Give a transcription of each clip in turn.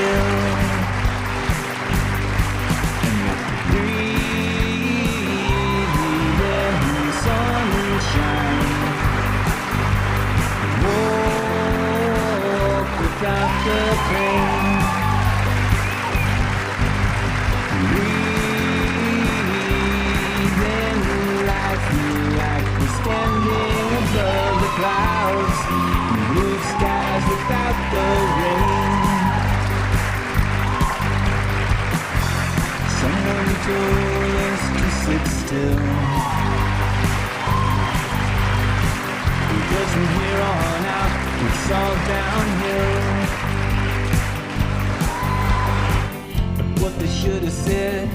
still. And I breathe in the sunshine. Walk without the pain. Breathe in life like we're standing above the clouds. Blue skies without the rain. Someone told us to sit still, because from here on out it's all downhill. But what they should have said,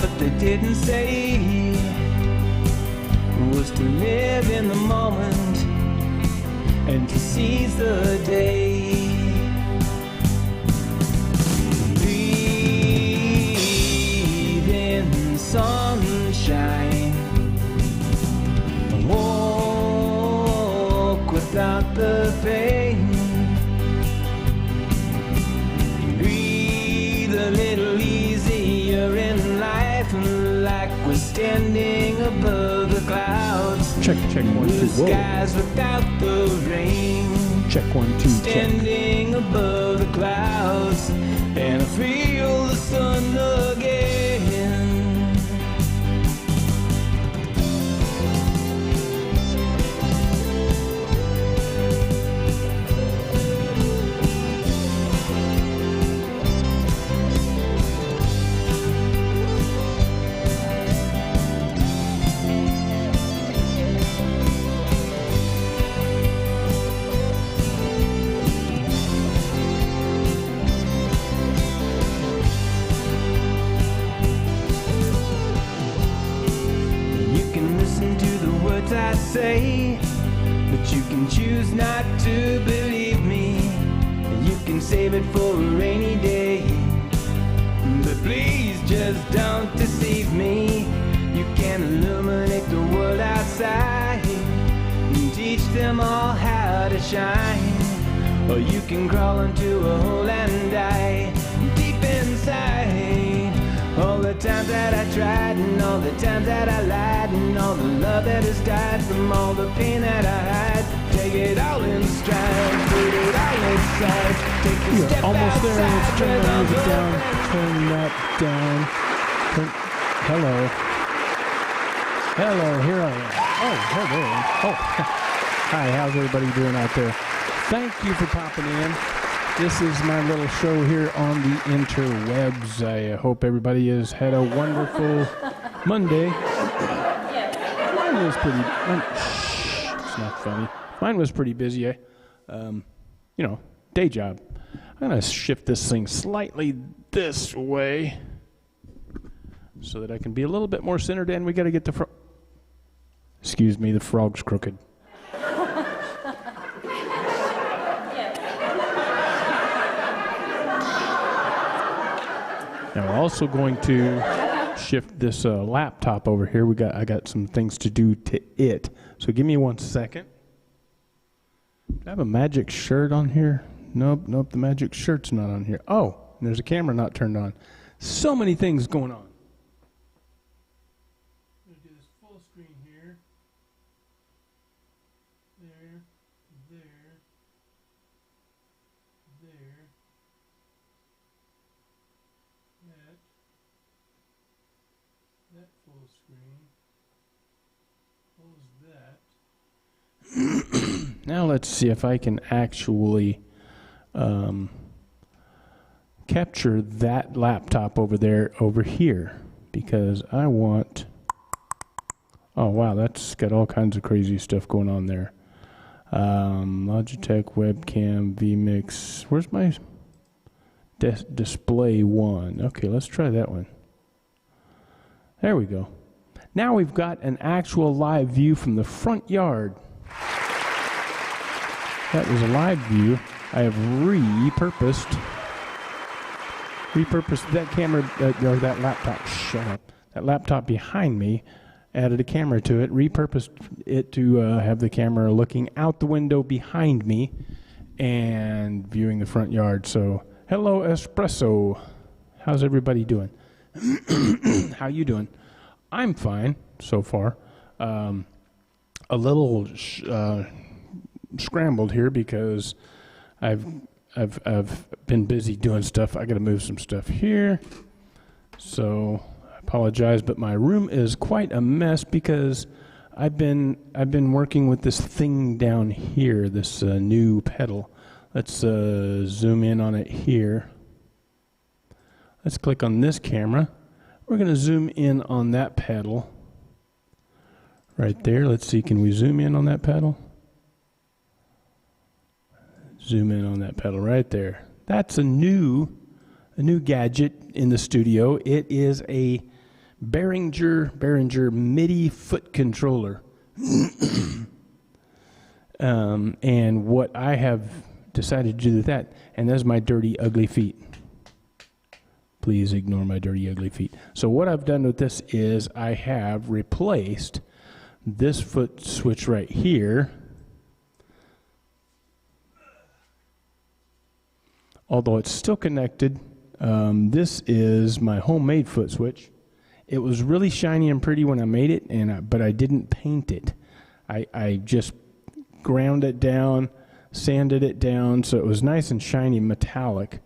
but they didn't say, was to live in the moment and to seize the day. Breathe in sunshine. Walk without the pain. Breathe a little easier in life, like we're standing above the clouds. Check 1, 2. Blue skies without the rain. Check 1, 2. Standing above the clouds, and I feel the sun again. I say, but you can choose not to believe me. You can save it for a rainy day, but please just don't deceive me. You can illuminate the world outside and teach them all how to shine, or you can crawl into a hole and die deep inside. All the times that I tried, and all the times that I lied, and all the love that has died from all the pain that I had. Take it all in stride, put it all inside. Take a step Almost there. outside. Let's turn the music down. Turn that down. Hello. Hello, here I am. Oh, hello. Oh, hi, how's everybody doing out there? Thank you for popping in. This is my little show here on the interwebs. I hope everybody has had a wonderful Monday. Mine was pretty... it's not funny. Mine was pretty busy. Day job. I'm going to shift this thing slightly this way so that I can be a little bit more centered, and we got to get the Excuse me, the frog's crooked. Now we're also going to shift this laptop over here. I got some things to do to it. So give me 1 second. Do I have a magic shirt on here? Nope, the magic shirt's not on here. Oh, and there's a camera not turned on. So many things going on. I'm going to do this full screen here. There. That full screen. Close that. Now let's see if I can actually capture that laptop over here, because I want... Oh wow, that's got all kinds of crazy stuff going on there. Logitech webcam vMix. Where's my display one? Okay, let's try that one. There we go. Now we've got an actual live view from the front yard. That is a live view. I have repurposed that camera, or that laptop. Shut up. That laptop behind me. Added a camera to it. Repurposed it to have the camera looking out the window behind me and viewing the front yard. So Hello, Espresso. How's everybody doing? How you doing? I'm fine so far. A little scrambled here because I've been busy doing stuff. I got to move some stuff here. So I apologize, but my room is quite a mess because I've been working with this thing down here, this new pedal. Let's zoom in on it here. Let's click on this camera. We're going to zoom in on that pedal right there. Let's see, can we zoom in on that pedal? Zoom in on that pedal right there. That's a new gadget in the studio. It is a Behringer MIDI foot controller. And what I have decided to do with that, and that's my dirty, ugly feet. Please ignore my dirty, ugly feet. So what I've done with this is I have replaced this foot switch right here, although it's still connected. This is my homemade foot switch. It was really shiny and pretty when I made it, but I didn't paint it. I just ground it down, sanded it down, so it was nice and shiny metallic.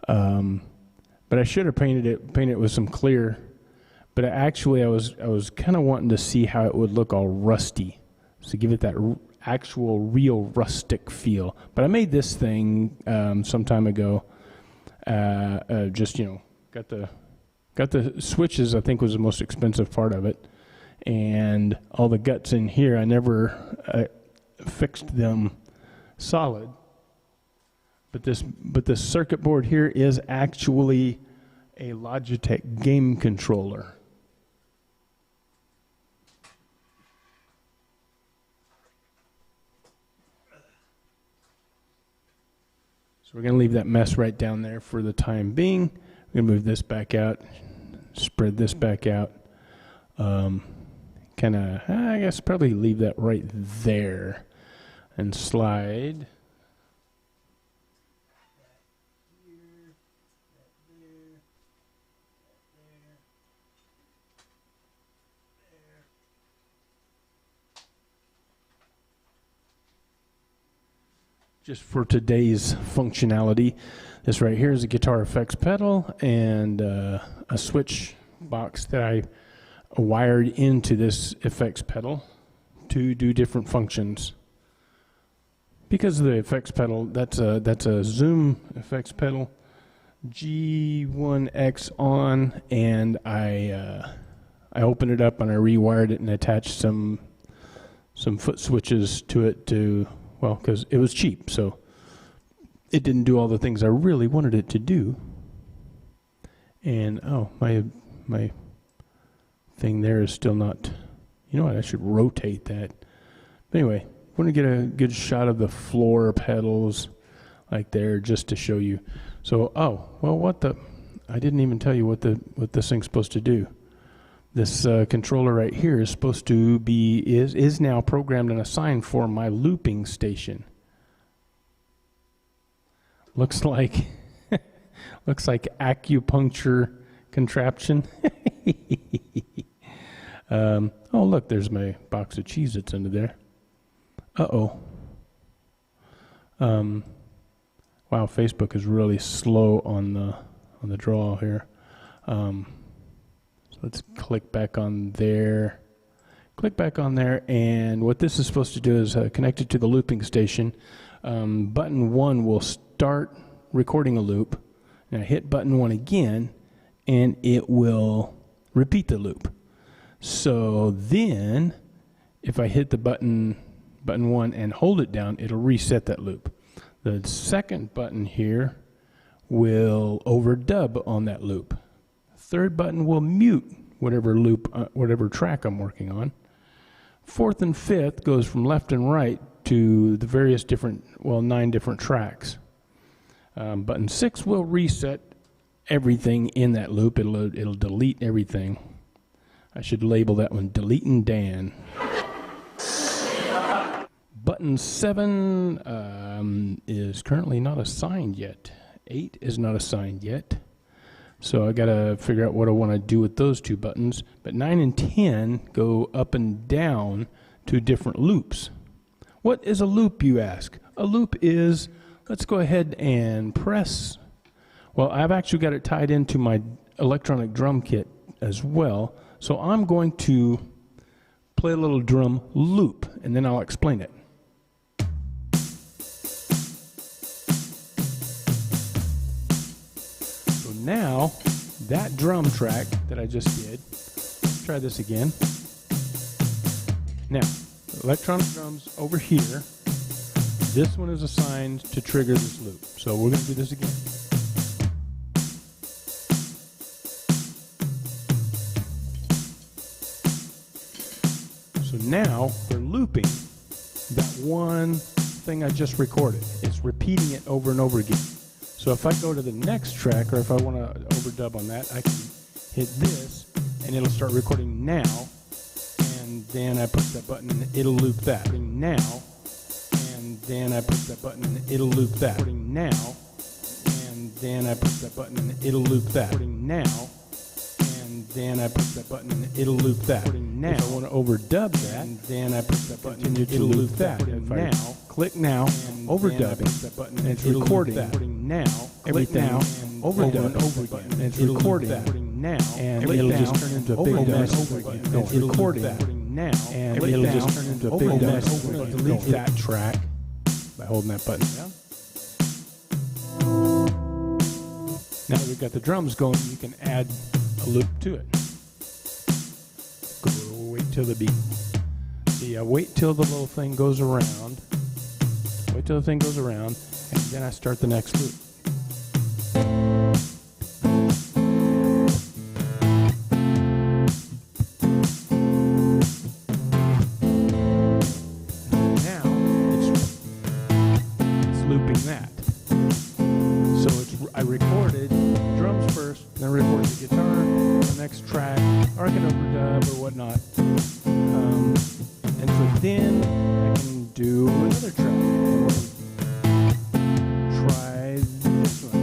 But I should have painted it with some clear. But I was kind of wanting to see how it would look all rusty, so give it that actual real rustic feel. But I made this thing some time ago. Just got the switches. I think was the most expensive part of it, and all the guts in here. I never fixed them solid. But this circuit board here is actually a Logitech game controller. So we're going to leave that mess right down there for the time being. We're going to move this back out, spread this back out. Kind of, I guess probably leave that right there and slide. Just for today's functionality, this right here is a guitar effects pedal and a switch box that I wired into this effects pedal to do different functions. Because of the effects pedal, that's a Zoom effects pedal, G1X on, and I opened it up and I rewired it and attached some foot switches to it well, because it was cheap, so it didn't do all the things I really wanted it to do. And my thing there is still not. You know what? I should rotate that. But anyway, I want to get a good shot of the floor pedals, like there, just to show you. So, I didn't even tell you what this thing's supposed to do. This controller right here is supposed to be, is now programmed and assigned for my looping station. Looks like acupuncture contraption. Oh, look, there's my box of Cheez-Its under there. Uh-oh. Wow, Facebook is really slow on the draw here. Let's click back on there. Click back on there, and what this is supposed to do is connect it to the looping station. Button 1 will start recording a loop. And I hit button 1 again, and it will repeat the loop. So then, if I hit the button 1 and hold it down, it'll reset that loop. The second button here will overdub on that loop. Third button will mute whatever loop, whatever track I'm working on. Fourth and fifth goes from left and right to the various different, 9 different tracks. Button 6 will reset everything in that loop. It'll delete everything. I should label that one Deleting Dan. Button 7 is currently not assigned yet. 8 is not assigned yet. So I got to figure out what I want to do with those two buttons. But 9 and 10 go up and down to different loops. What is a loop, you ask? A loop is, let's go ahead and press. Well, I've actually got it tied into my electronic drum kit as well. So I'm going to play a little drum loop, and then I'll explain it. So now, that drum track that I just did, let's try this again. Now, electronic drums over here, this one is assigned to trigger this loop. So we're going to do this again. So now we're looping that one thing I just recorded. It's repeating it over and over again. So if I go to the next track, or if I want to overdub on that, I can hit this and it'll start recording now. And then I push that button and it'll loop that. Now. And then I push that button and it'll loop that. Now. And then I push that button and it'll loop that. Now. And then I push that button and it'll loop that. Now. If I want to overdub that, and then I push that button and it'll loop that. If I click now, overdubbing that button and it's recording that. Now. Everything overdub and over again. And it's recording that. Now. And it'll just turn into a big mess. It's recording that. Now. And it'll just turn into a big mess. We're going to delete that track by holding that button down. Now that we've got the drums going, you can add a loop to it. Wait till the beat. See, I wait till the little thing goes around. Wait till the thing goes around, and then I start the next loop. Now it's looping that. So I recorded drums first, then I recorded the guitar, the next track, or I can overdub or whatnot. And so then I can do another track. Try this one.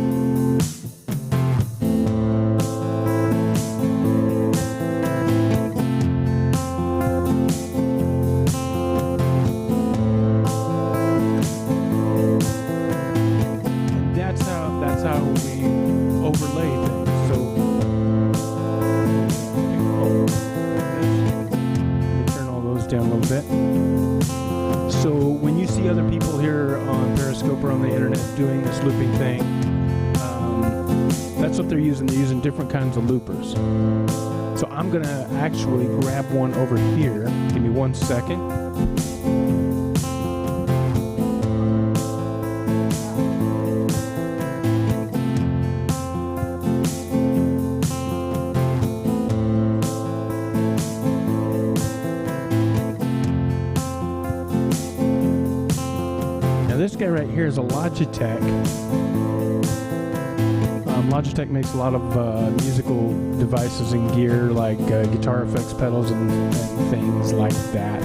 And that's how we overlay things. So down a little bit. So when you see other people here on Periscope or on the internet doing this looping thing, that's what they're using. They're using different kinds of loopers. So I'm going to actually grab one over here. Give me 1 second. This guy right here is a Logitech. Logitech makes a lot of musical devices and gear, like guitar effects pedals and things like that.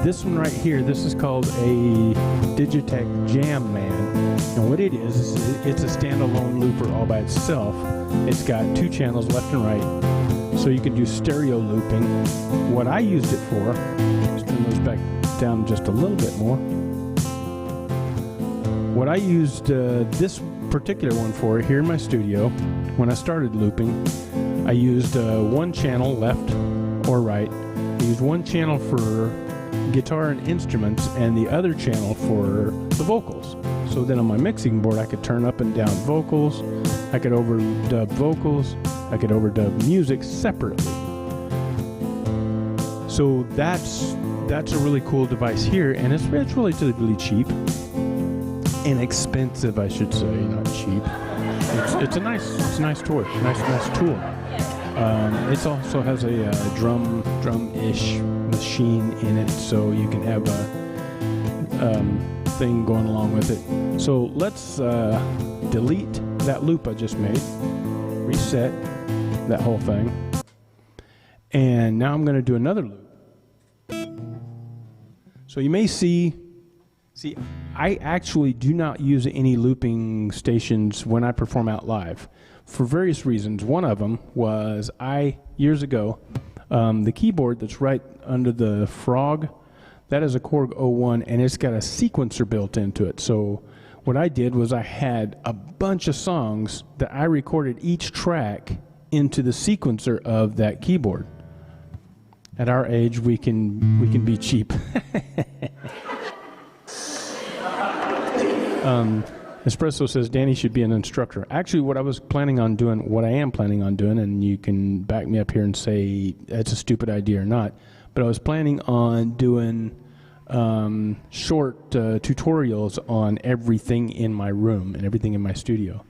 This one right here, this is called a Digitech Jam Man. And what it is it's a standalone looper all by itself. It's got 2 channels left and right, so you can do stereo looping. What I used it for, let's turn those back down just a little bit more. What I used this particular one for here in my studio, when I started looping, I used 1 channel left or right. I used 1 channel for guitar and instruments and the other channel for the vocals. So then on my mixing board I could turn up and down vocals, I could overdub vocals, I could overdub music separately. So that's a really cool device here, and it's relatively cheap. Inexpensive, I should say, not cheap. It's a nice toy, nice tool. It also has a drum-ish machine in it, so you can have a thing going along with it. So let's delete that loop I just made, reset that whole thing, and now I'm going to do another loop. So you may see I actually do not use any looping stations when I perform out live for various reasons. One of them was years ago, the keyboard that's right under the Frog, that is a Korg 01, and it's got a sequencer built into it. So what I did was I had a bunch of songs that I recorded each track into the sequencer of that keyboard. At our age, we can be cheap. Espresso says Danny should be an instructor. Actually, what I am planning on doing, and you can back me up here and say that's a stupid idea or not, but I was planning on doing short tutorials on everything in my room and everything in my studio.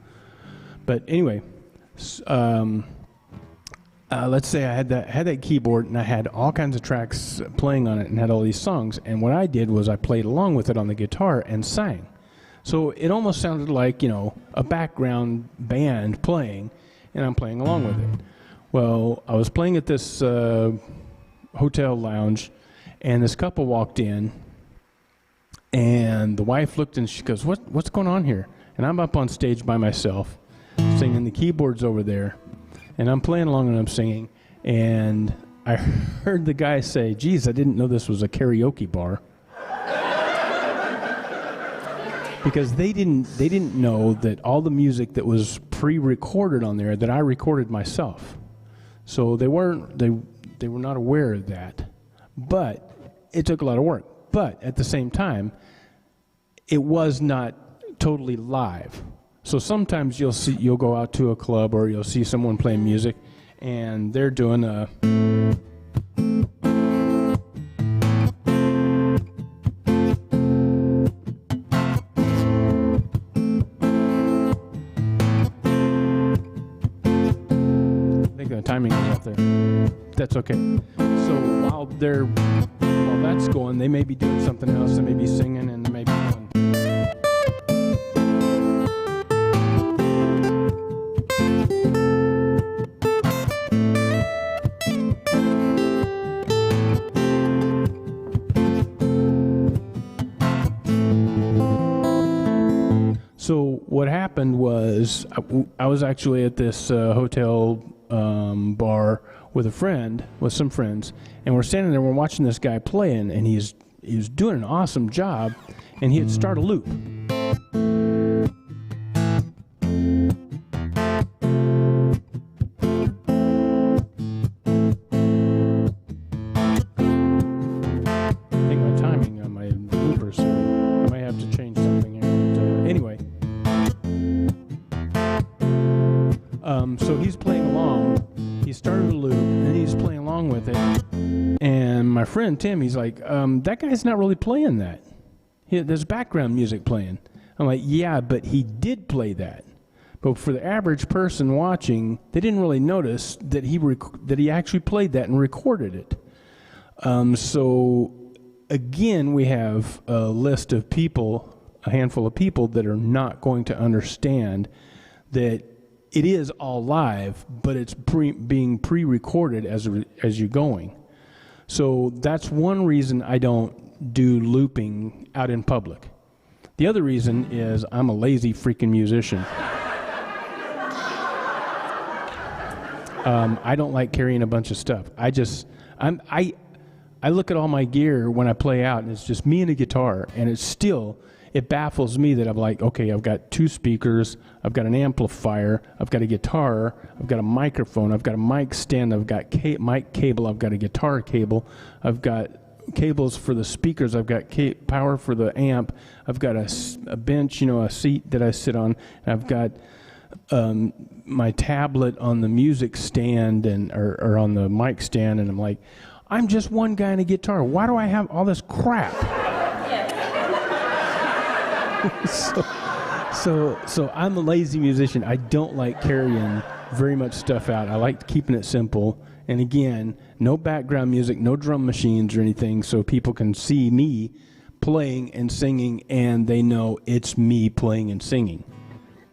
But anyway, let's say I had that keyboard and I had all kinds of tracks playing on it and had all these songs. And what I did was I played along with it on the guitar and sang. So it almost sounded like, a background band playing, and I'm playing along with it. Well, I was playing at this hotel lounge, and this couple walked in, and the wife looked and she goes, what's going on here? And I'm up on stage by myself, singing. The keyboard's over there, and I'm playing along and I'm singing, and I heard the guy say, geez, I didn't know this was a karaoke bar. Because they didn't know that all the music that was pre-recorded on there that I recorded myself. So they were not aware of that. But it took a lot of work. But at the same time, it was not totally live. So sometimes you'll go out to a club or you'll see someone playing music and they're doing a timing is up there. That's okay. So while that's going, they may be doing something else. They may be singing and they may be doing. So what happened was I was actually at this hotel bar with some friends, and we're standing there, we're watching this guy playing, and he was doing an awesome job, and he had started a loop. I think my timing on my loopers, so I may have to change something here, but anyway. So he's playing along. He started a loop, and he's playing along with it. And my friend Tim, he's like, that guy's not really playing that. There's background music playing. I'm like, yeah, but he did play that. But for the average person watching, they didn't really notice that he actually played that and recorded it. So again, we have a list of people, a handful of people that are not going to understand that it is all live, but it's being pre-recorded as you're going. So that's one reason I don't do looping out in public. The other reason is I'm a lazy freaking musician. I don't like carrying a bunch of stuff. I look at all my gear when I play out, and it's just me and a guitar, and it baffles me that I'm like, okay, I've got 2 speakers, I've got an amplifier, I've got a guitar, I've got a microphone, I've got a mic stand, I've got mic cable, I've got a guitar cable, I've got cables for the speakers, I've got power for the amp, I've got a bench, a seat that I sit on, and I've got my tablet on the music stand or on the mic stand, and I'm like, I'm just one guy and a guitar. Why do I have all this crap? So I'm a lazy musician. I don't like carrying very much stuff out. I like keeping it simple. And again, no background music, no drum machines or anything, so people can see me playing and singing, and they know it's me playing and singing.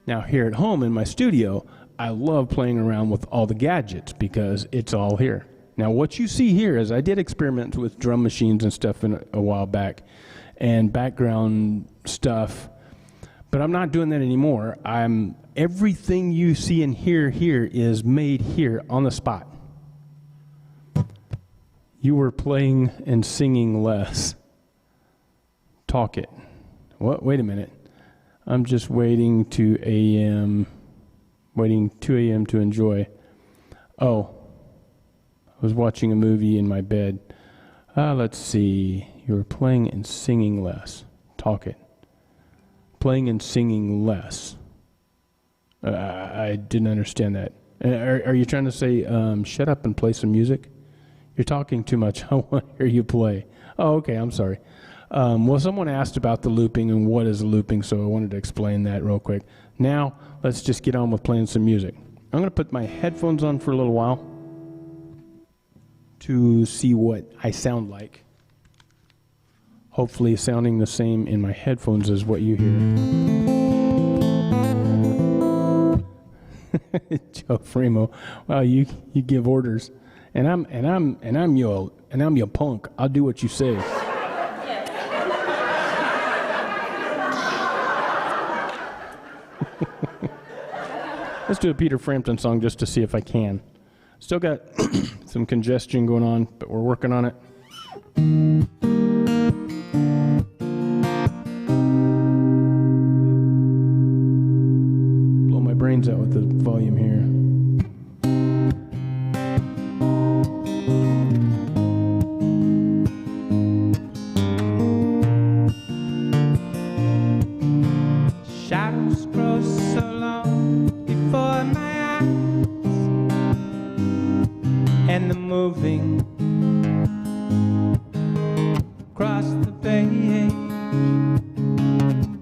Now, here at home in my studio, I love playing around with all the gadgets because it's all here. Now, what you see here is I did experiment with drum machines and stuff a while back, and background stuff. But I'm not doing that anymore. Everything you see and hear here is made here on the spot. You were playing and singing less. Talk it. What? Wait a minute. I'm just waiting 2 a.m. to enjoy. Oh, I was watching a movie in my bed. Let's see. You were playing and singing less. Talk it. Playing and singing less. I didn't understand that. Are you trying to say, shut up and play some music? You're talking too much. I want to hear you play. Oh, okay. I'm sorry. Well, someone asked about the looping and what is looping, so I wanted to explain that real quick. Now, let's just get on with playing some music. I'm going to put my headphones on for a little while to see what I sound like. Hopefully sounding the same in my headphones as what you hear. Joe Fremo, wow, you give orders, and I'm your punk. I'll do what you say. Let's do a Peter Frampton song just to see if I can. Still got some congestion going on, but we're working on it. Blow my brains out with the volume here. Shadows grow so long before my eyes, and the moving across the page.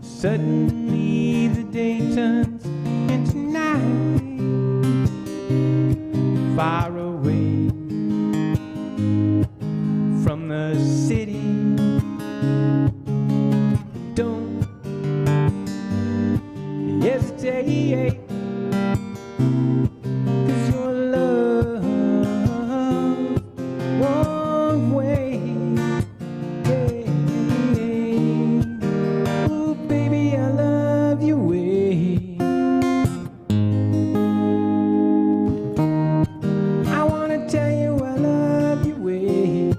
Suddenly the day turns into night, far away from the city. Don't hesitate, 'cause your love won't wait. Ooh, baby, I love your way. I wanna tell you I love your way.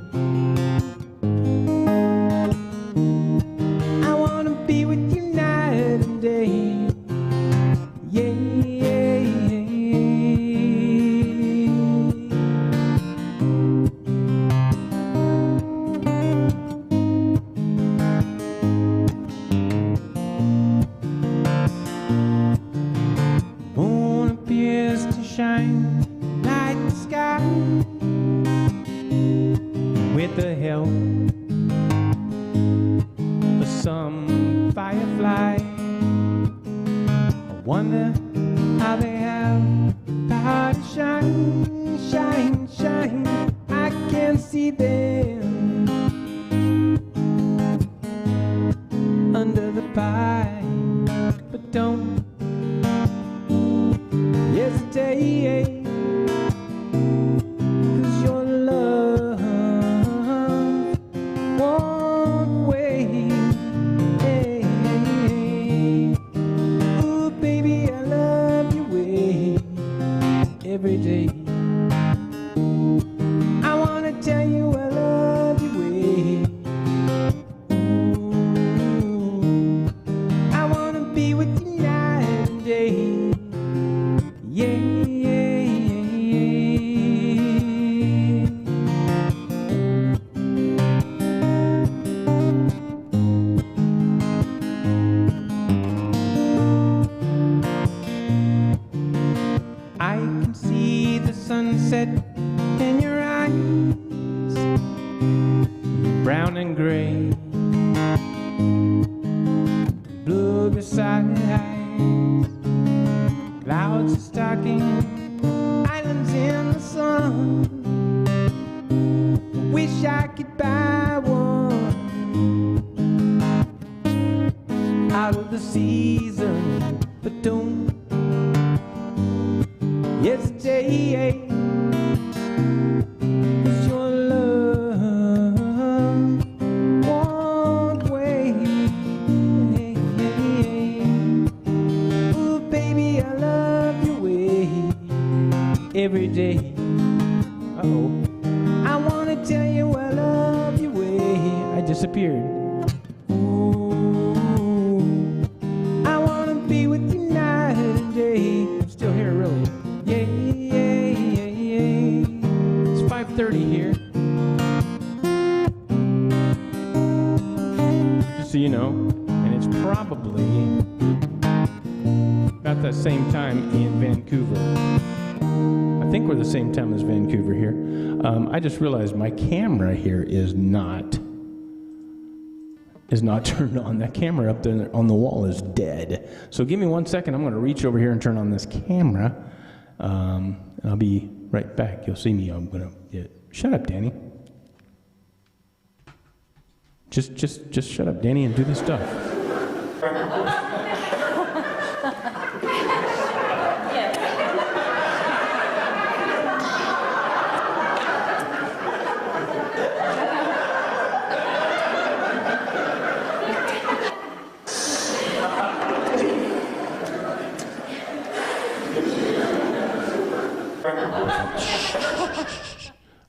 I wanna be with you night and day. Moon appears to shine like the sky with the help of some firefly. I wonder how they have power to shine, shine, shine. I can see them under the pine, but don't hesitate, 'cause your love won't wait. Ooh, baby, I love your way every day. I wanna tell you I love your way. Ooh, I wanna be with you night and day. Yeah, yeah, I can see the sunset in your eyes, brown and gray, blue beside eyes. Clouds are stalking islands in the sun. Wish I could buy one out of the season, but don't hesitate, 'cause your love won't wait. every day. Uh-oh. I wanna tell you I love you way. I disappeared. Ooh, I wanna be with you night and day. I'm still here, really. Yeah, yeah, yeah, yeah. It's 5:30 here. Just so you know, and it's probably about that same time in Vancouver. I think we're the same time as Vancouver here. I just realized my camera here is not turned on. That camera up there on the wall is dead. So give me 1 second. I'm going to reach over here and turn on this camera. And I'll be right back. You'll see me. I'm going to shut up, Danny. Just shut up, Danny, and do this stuff.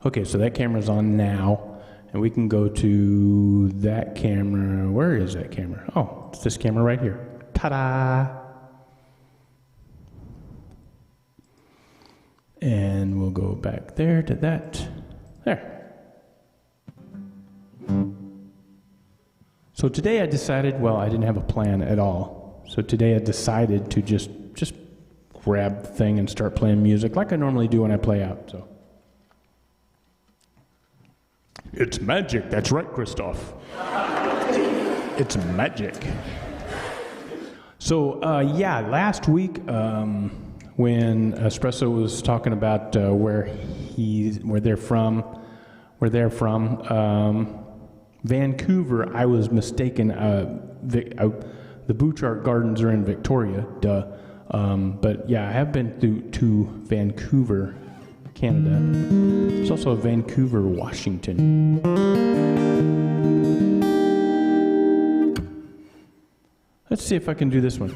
Okay, so that camera's on now, and we can go to that camera. Where is that camera? Oh, it's this camera right here. Ta-da! And we'll go back there to that. There. So today I decided, well, I didn't have a plan at all. So today I decided to just grab the thing and start playing music like I normally do when I play out, so. It's magic. That's right, Christoph. It's magic. So, last week when Espresso was talking about where they're from, Vancouver, I was mistaken. The Bouchard Gardens are in Victoria, duh. But yeah, I have been to Vancouver, Canada. There's also Vancouver, Washington. Let's see if I can do this one.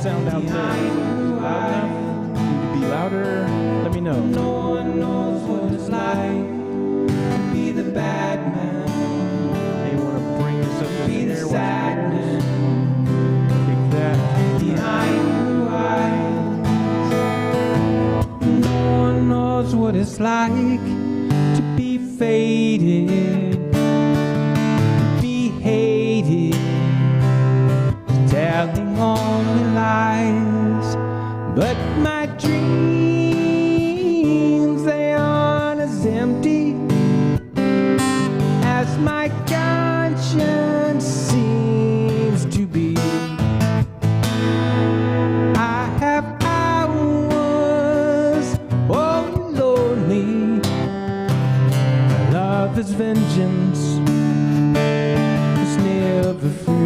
Sound out there. Loud enough? Need to be louder? Let me know. No one knows what it's like to be the bad man. May want to bring this up to the sad man. only lies, but my dreams, they aren't as empty as my conscience seems to be. I have hours oh lonely. Love is vengeance, it's never free.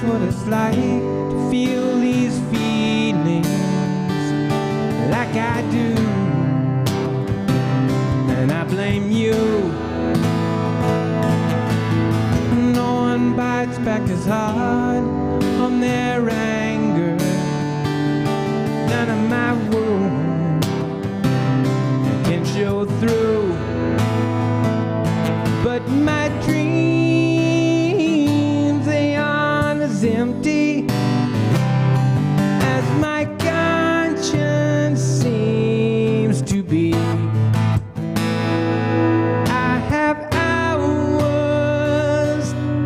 What it's like to feel these feelings like I do, and I blame you. No one bites back as hard on their anger. None of my wounds can show through, but my dreams, they aren't as empty as my conscience seems to be. I have hours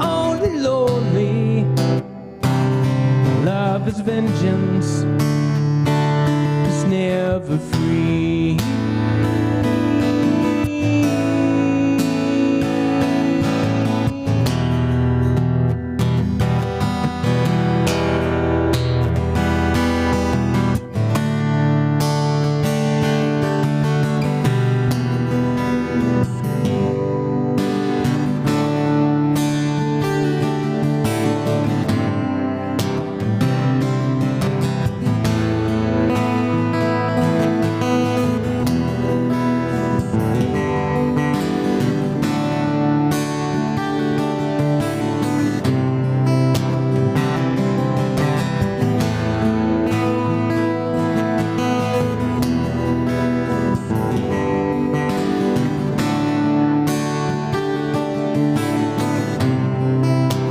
only lonely. Love is vengeance, it's never free.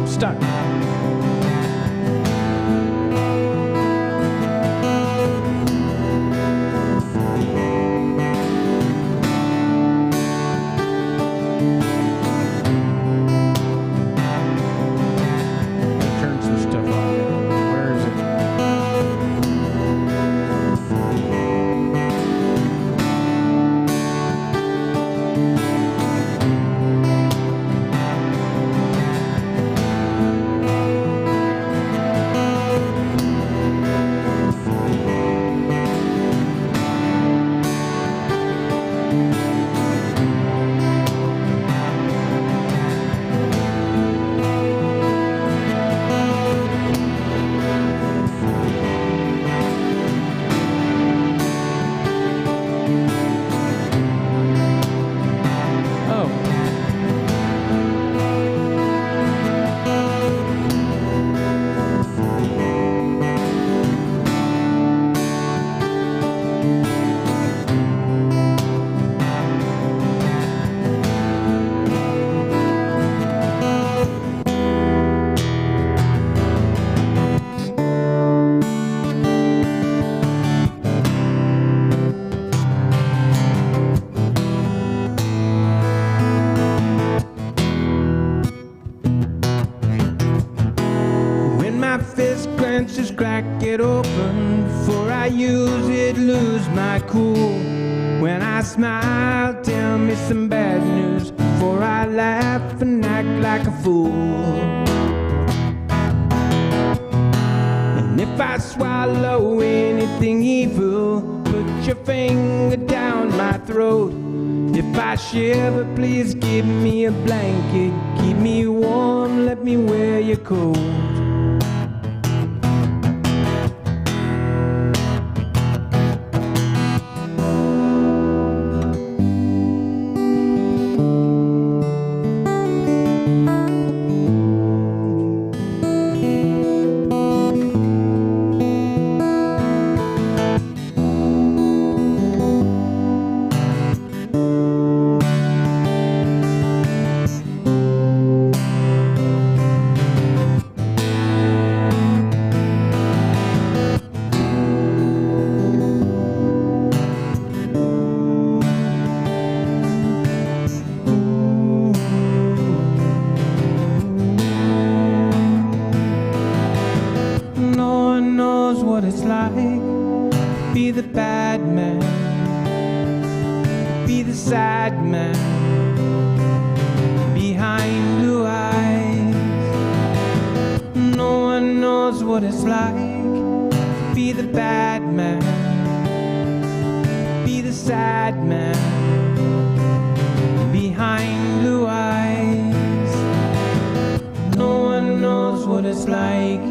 Stuck. Turn some stuff on. Where is it? Just crack it open. Before I use it, lose my cool. When I smile, tell me some bad news. Before I laugh and act like a fool. swallow anything evil, put your finger down my throat. If I shiver, please give me a blanket. Keep me warm, let me wear your coat. What it's like, be the bad man, be the sad man, behind blue eyes. No one knows what it's like, be the bad man, be the sad man, behind blue eyes. No one knows what it's like,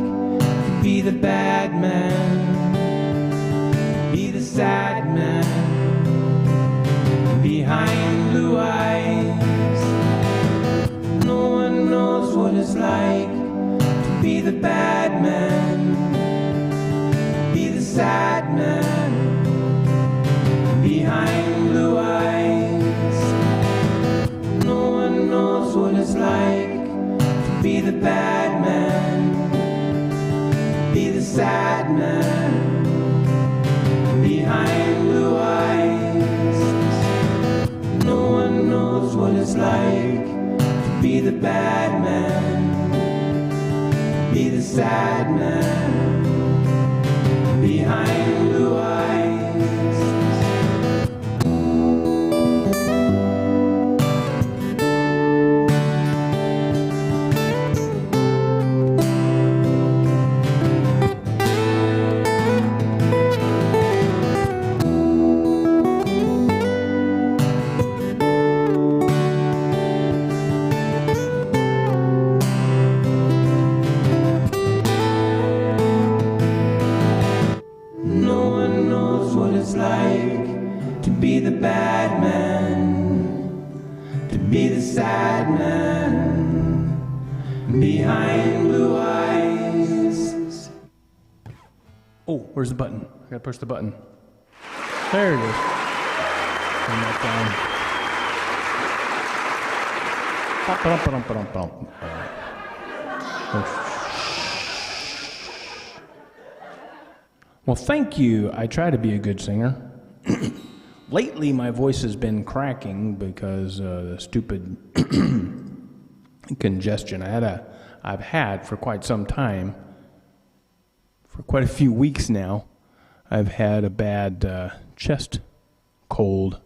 be the bad man, be the sad man, behind blue eyes. No one knows what it's like to be the bad man, be the sad man, behind blue eyes. No one knows what it's like to be the bad man, be the sad man, behind blue eyes. No one knows what it's like to be the bad man, be the sad man, behind blue eyes. Be the bad man, to be the sad man, behind blue eyes. Oh, where's the button? I gotta push the button. There it is. Turn that down. Well, thank you. I try to be a good singer. Lately, my voice has been cracking because the stupid congestion I've had for quite some time. For quite a few weeks now, I've had a bad chest cold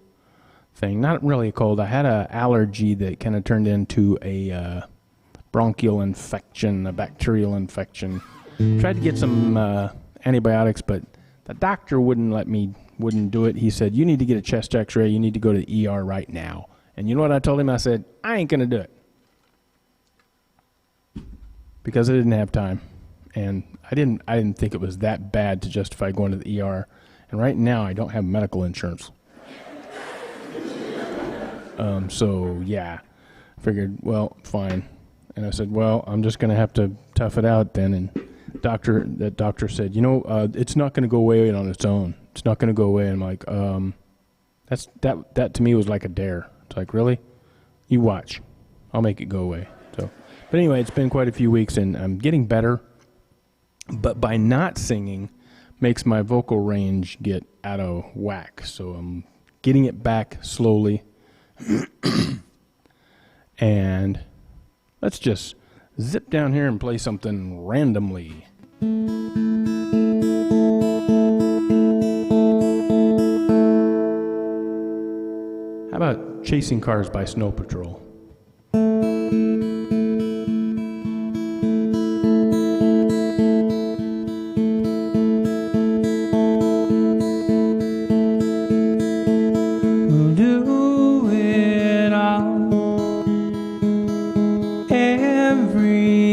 thing. Not really a cold. I had an allergy that kind of turned into a bronchial infection, a bacterial infection. Tried to get some antibiotics, but the doctor wouldn't do it. He said, you need to get a chest x-ray. You need to go to the ER right now. And you know what I told him? I said, I ain't going to do it. Because I didn't have time. And I didn't think it was that bad to justify going to the ER. And right now, I don't have medical insurance. So, yeah. I figured, well, fine. And I said, well, I'm just going to have to tough it out then. And that doctor said, it's not going to go away on its own. It's not going to go away. And I'm like, that to me was like a dare. It's like, really? You watch. I'll make it go away. So, but anyway, it's been quite a few weeks, and I'm getting better. But by not singing makes my vocal range get out of whack. So I'm getting it back slowly. And let's just zip down here and play something randomly. How about Chasing Cars by Snow Patrol?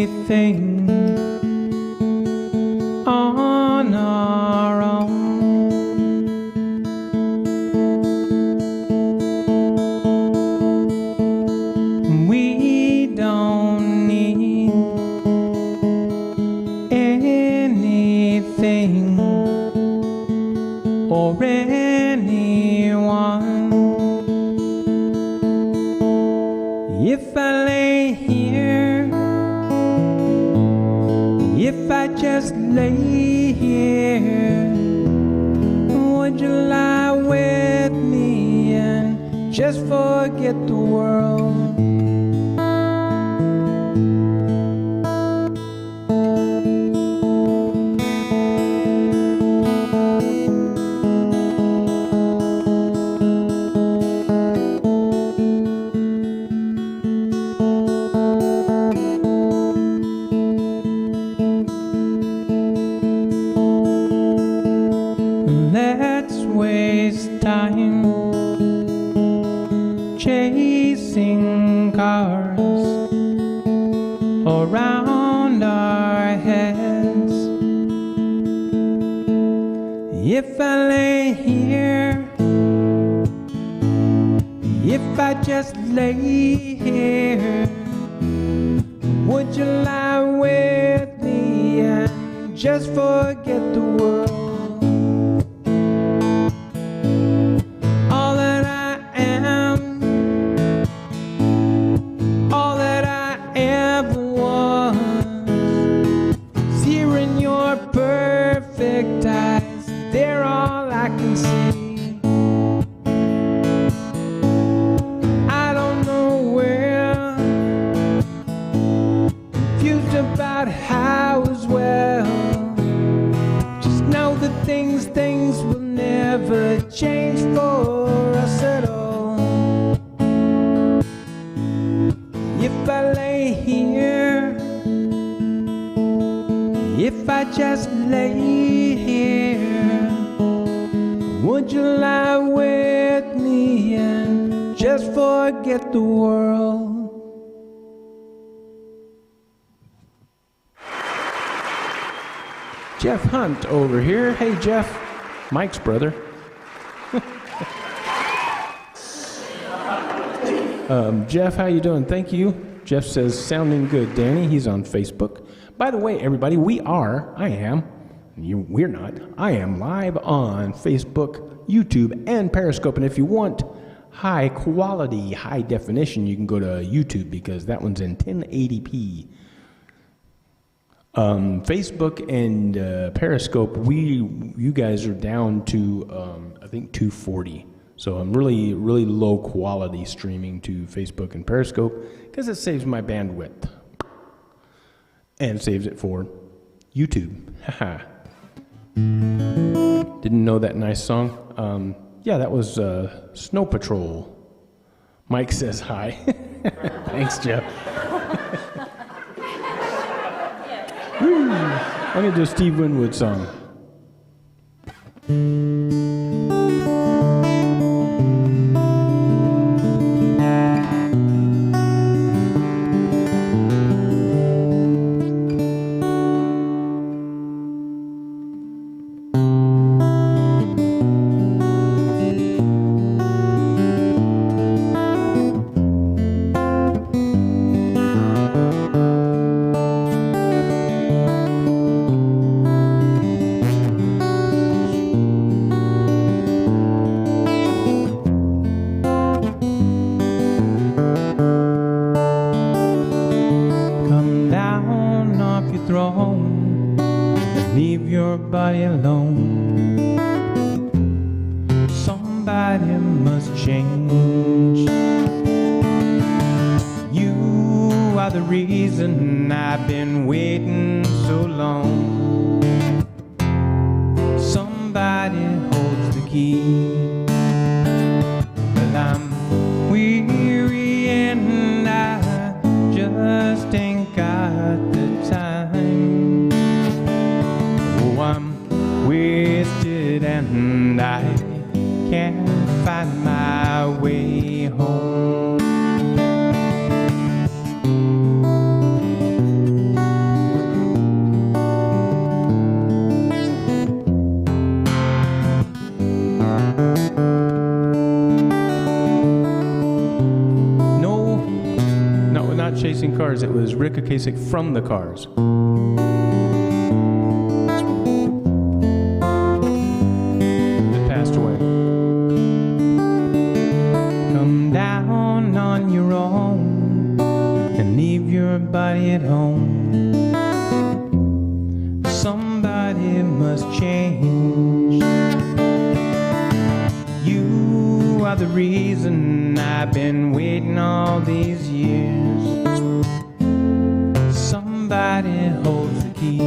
anything on our own. We don't need anything or anyone. If I lay here, if I just lay here, would you lie with me and just forget the world? Let's waste time chasing cars around our heads. If I lay here, if I just lay here, would you lie with me and just forget the world? Perfect eyes, they're all I can see. I don't know where, confused about how as well. Just know that things will never change for us at all. If I lay here, if I just lay here, would you lie with me and just forget the world? Jeff Hunt over here. Hey, Jeff, Mike's brother. Jeff, how you doing? Thank you. Jeff says, sounding good, Danny. He's on Facebook. By the way, everybody, we're not, I am live on Facebook, YouTube, and Periscope. And if you want high quality, high definition, you can go to YouTube because that one's in 1080p. Facebook and Periscope, you guys are down to, I think, 240. So I'm really, really low quality streaming to Facebook and Periscope because it saves my bandwidth. And saves it for YouTube. Haha. Didn't know that nice song. Yeah, that was Snow Patrol. Mike says hi. Thanks, Jeff. I'm going to do a Steve Winwood song. Leave your body alone. Somebody must change. You are the reason I've been waiting so long. Somebody holds the key. But I'm weary and I just ain't got the time. Oh, I'm wasted and I can't find my way home. not Chasing Cars. It was Rick Ocasek from the Cars. That passed away. Come down on your own and leave your body at home. Somebody must change. You are the reason I've been waiting all these years. Somebody holds the key.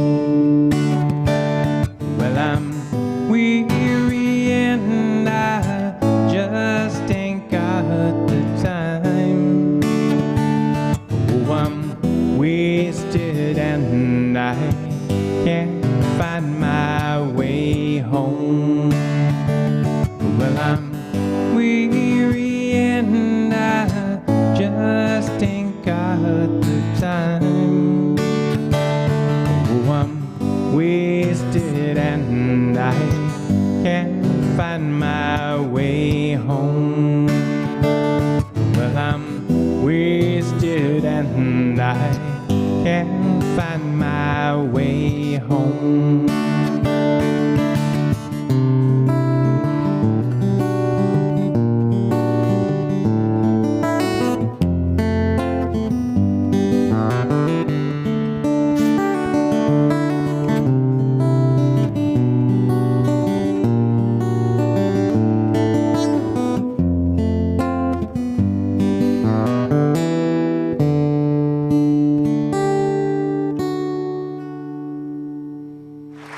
Well, I'm weary and I just ain't got the time. Oh, I'm wasted and I can't find my way home. Well, I'm weary and I just ain't got the time. Oh, I'm wasted and I can't find my way home. Well, I'm wasted and I can't find my way home.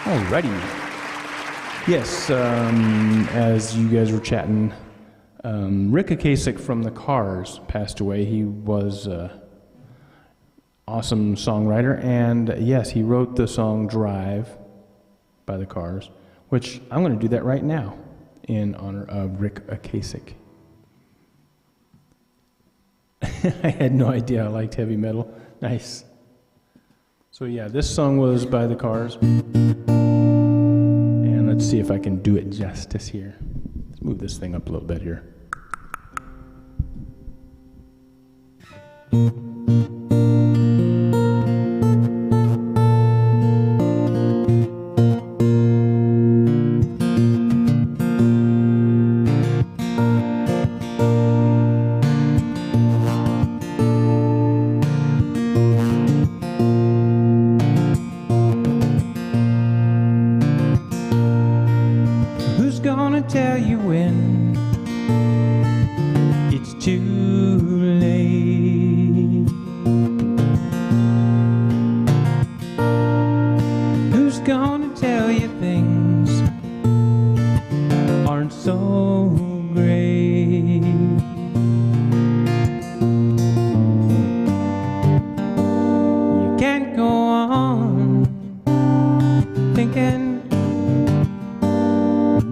Alrighty. Yes, as you guys were chatting, Rick Ocasek from the Cars passed away. He was an awesome songwriter, and yes, he wrote the song Drive by the Cars, which I'm going to do that right now in honor of Rick Ocasek. I had no idea I liked heavy metal. Nice. So yeah, this song was by the Cars. And let's see if I can do it justice here. Let's move this thing up a little bit here. Tell you when it's too late. Who's gonna tell you things aren't so great? You can't go on thinking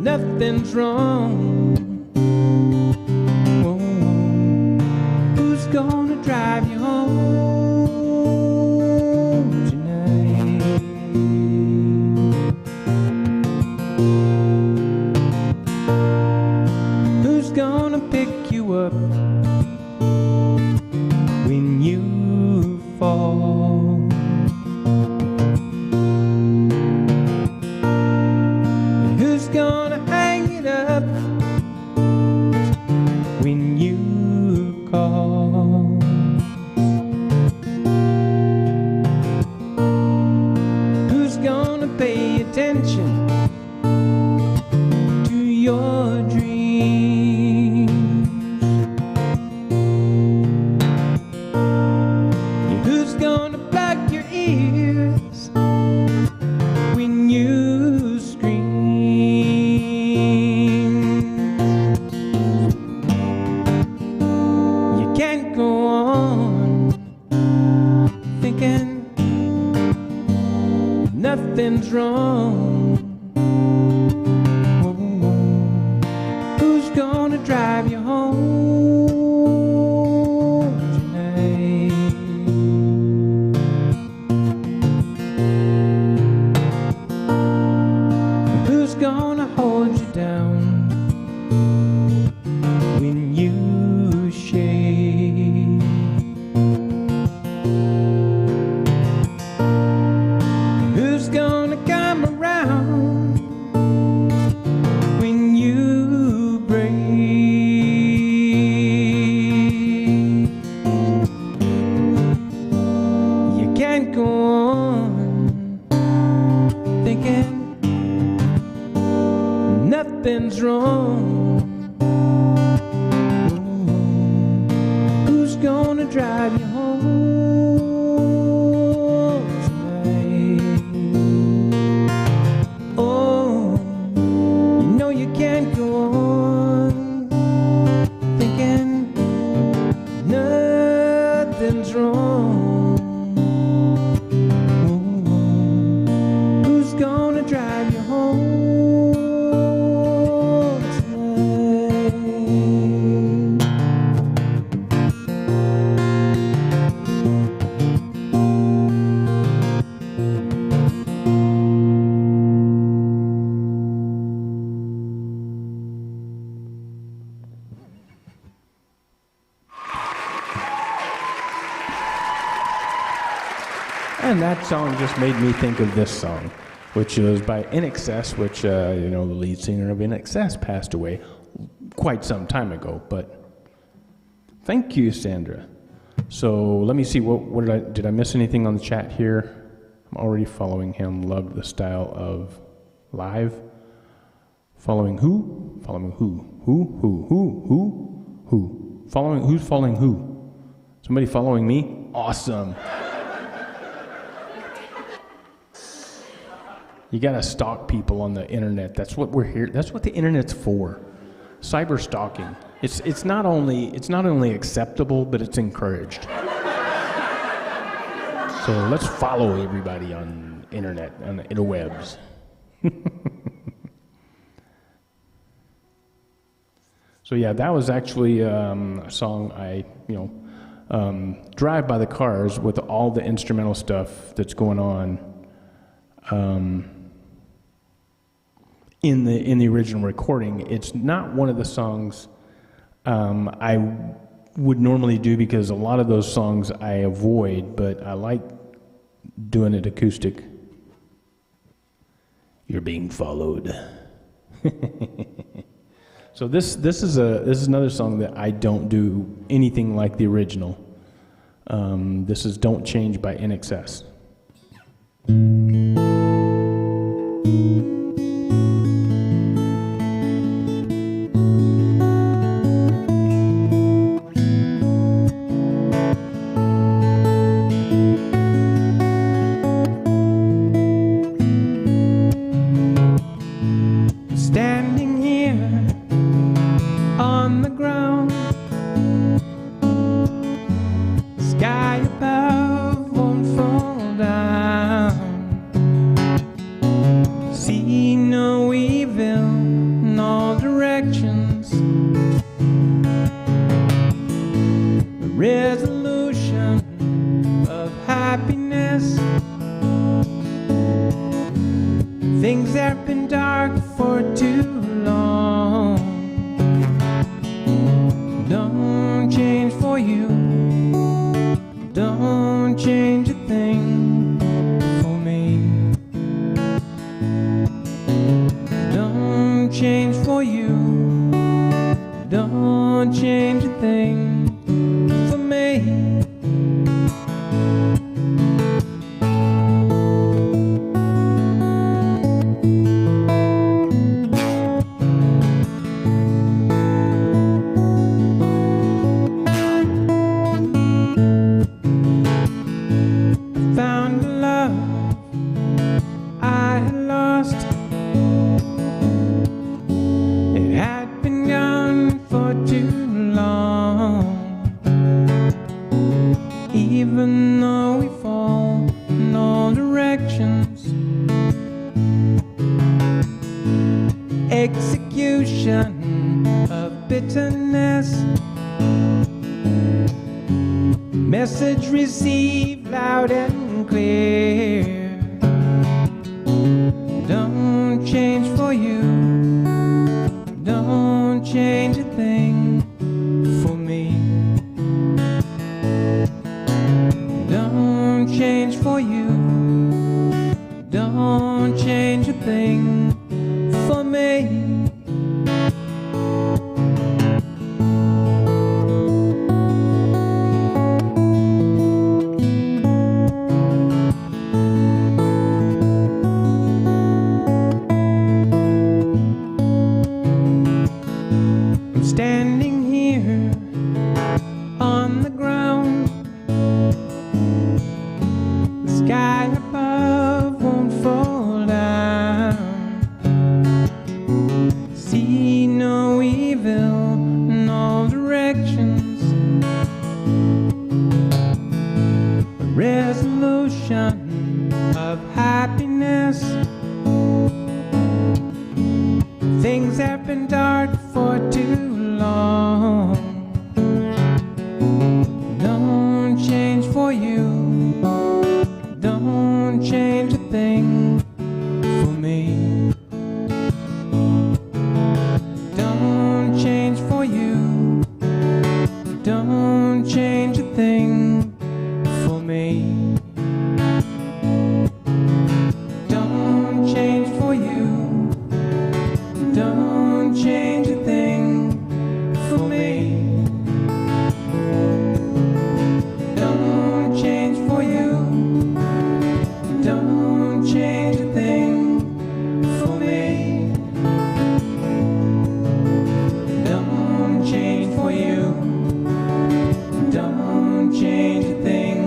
nothing's wrong. Oh, who's gonna drive you home tonight? Who's gonna pick you up when you fall? Who's gonna hang it up when you call? Who's gonna pay attention to your dreams? Who's gonna plug your ears when you scream? Can't go on thinking nothing's wrong. Oh, who's gonna drive you home tonight? Who's gonna hold you down when you shake? Nothing's wrong. Who's gonna drive you home tonight? Oh, you know you can't go on thinking nothing's wrong. Who's gonna drive you home tonight? And that song just made me think of this song, which was by INXS, which, the lead singer of INXS passed away quite some time ago. But thank you, Sandra. So let me see, what did I miss anything on the chat here? I'm already following him. Loved the style of live. Following who? Following who? Who? Following, who's following who? Somebody following me? Awesome. You gotta stalk people on the internet. That's what we're here. That's what the internet's for. Cyber stalking. It's not only acceptable, but it's encouraged. So let's follow everybody on internet, on the interwebs. So yeah, that was actually a song I drive by the cars with all the instrumental stuff that's going on. In the original recording. It's not one of the songs I would normally do, because a lot of those songs I avoid, but I like doing it acoustic. You're being followed. So this is another song that I don't do anything like the original. This is "Don't Change" by INXS. Standing here on the ground, the sky above won't fall down. See no evil in all directions. The resolution of happiness. Things have been dark for too long. Don't change for you. Don't change a thing for me. Don't change for you. Don't change a thing for me. Found the love I had lost. It had been gone for too long. Even though we fall in all directions, execution of bitterness. Message received loud and clear. Don't change for you. Don't change a thing for me. Don't change for you. Don't change a thing for me. ocean of happiness. Things have been dark for too long. Don't change for you. Don't change a thing for me. Don't change for you. Don't change a thing for me. Don't change for you. Don't change a thing for me. Don't change for you. Don't change a thing for me. Don't change for you. Don't change a thing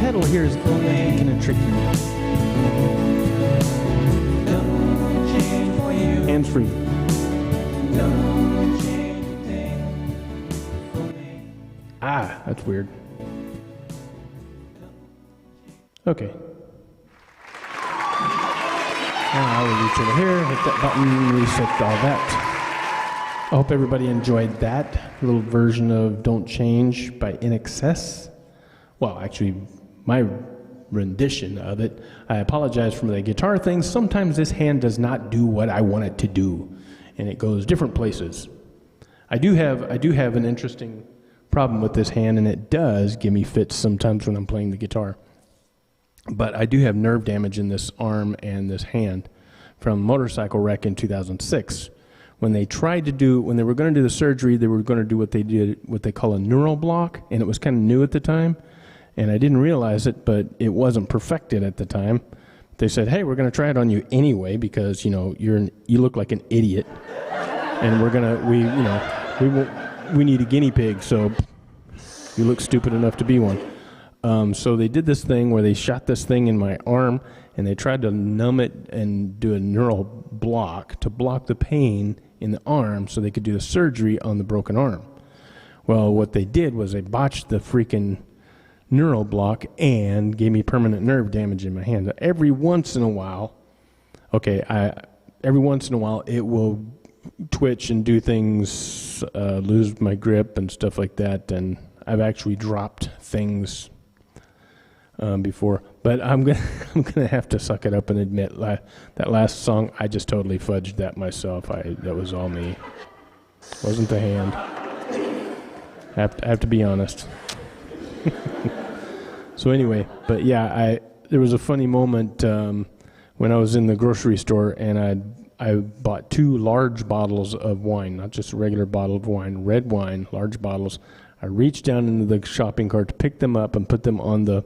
pedal here is going to be kind of tricky. Hands free. Ah, that's weird. Okay. Now I will reach over here, hit that button, reset all that. I hope everybody enjoyed that little version of Don't Change by In Excess. Well, actually, my rendition of it. I apologize for the guitar thing. Sometimes this hand does not do what I want it to do, and it goes different places. I do have an interesting problem with this hand, and it does give me fits sometimes when I'm playing the guitar. But I do have nerve damage in this arm and this hand from a motorcycle wreck in 2006. When they were going to do the surgery, they were going to do what they call a neural block, and it was kind of new at the time. And I didn't realize it, but it wasn't perfected at the time. They said, "Hey, we're going to try it on you anyway because you look like an idiot, and we need a guinea pig, so you look stupid enough to be one." So they did this thing where they shot this thing in my arm, and they tried to numb it and do a neural block to block the pain in the arm, so they could do the surgery on the broken arm. Well, what they did was they botched the freaking neural block and gave me permanent nerve damage in my hand. Every once in a while it will twitch and do things, lose my grip and stuff like that, and I've actually dropped things before. But I'm gonna have to suck it up and admit that last song I just totally fudged that myself. That was all me. It wasn't the hand. I have to be honest. So anyway, but yeah, there was a funny moment when I was in the grocery store, and I bought 2 large bottles of wine, not just a regular bottle of wine, red wine, large bottles. I reached down into the shopping cart to pick them up and put them on the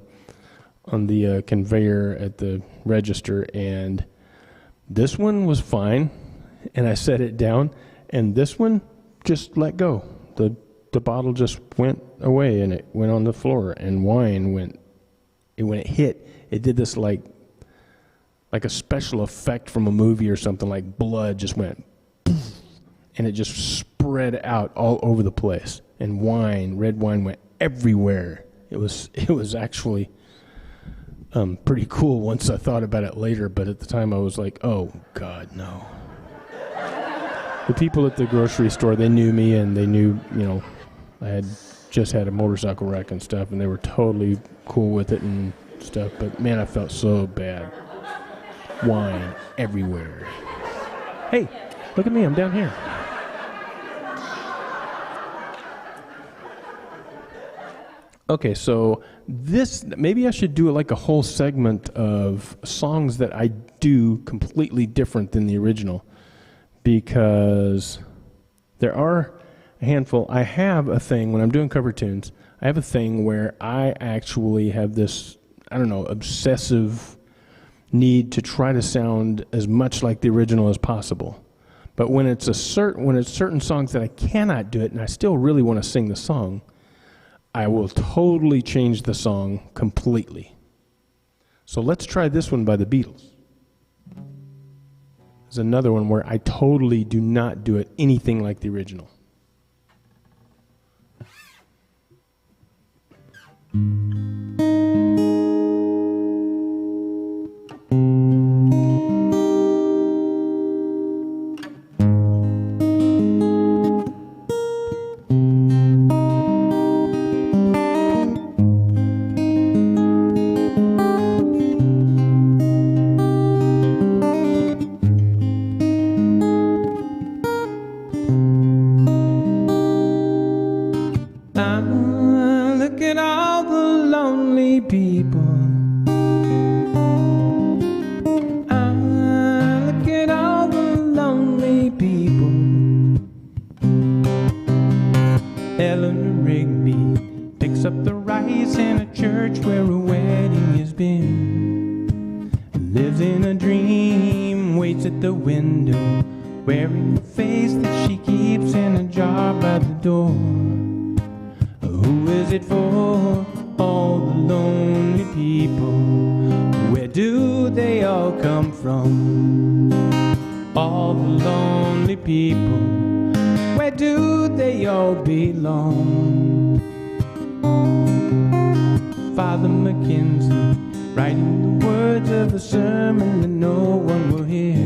conveyor at the register, and this one was fine, and I set it down, and this one just let go. The bottle just went away, and it went on the floor, and wine when it hit, it did this like a special effect from a movie or something, like blood just went poof, and it just spread out all over the place, and red wine went everywhere. It was actually pretty cool once I thought about it later, but at the time I was like, oh God, no. The people at the grocery store, they knew me, and they knew, I had just had a motorcycle wreck and stuff, and they were totally cool with it and stuff, but man, I felt so bad. Wine everywhere. Hey, look at me, I'm down here. Okay, so maybe I should do like a whole segment of songs that I do completely different than the original, because there are a handful. I have a thing when I'm doing cover tunes, I have a thing where I actually have this, obsessive need to try to sound as much like the original as possible. But when it's certain songs that I cannot do it and I still really want to sing the song, I will totally change the song completely. So let's try this one by the Beatles. There's another one where I totally do not do it anything like the original. Look at all the lonely people. Look at all the lonely people. Eleanor Rigby picks up the rice in a church where a wedding has been. Lives in a dream, waits at the window, wearing the face that she keeps in a jar by the door. Who is it for? All the lonely all come from? All the lonely people, where do they all belong? Father Mackenzie, writing the words of a sermon that no one will hear.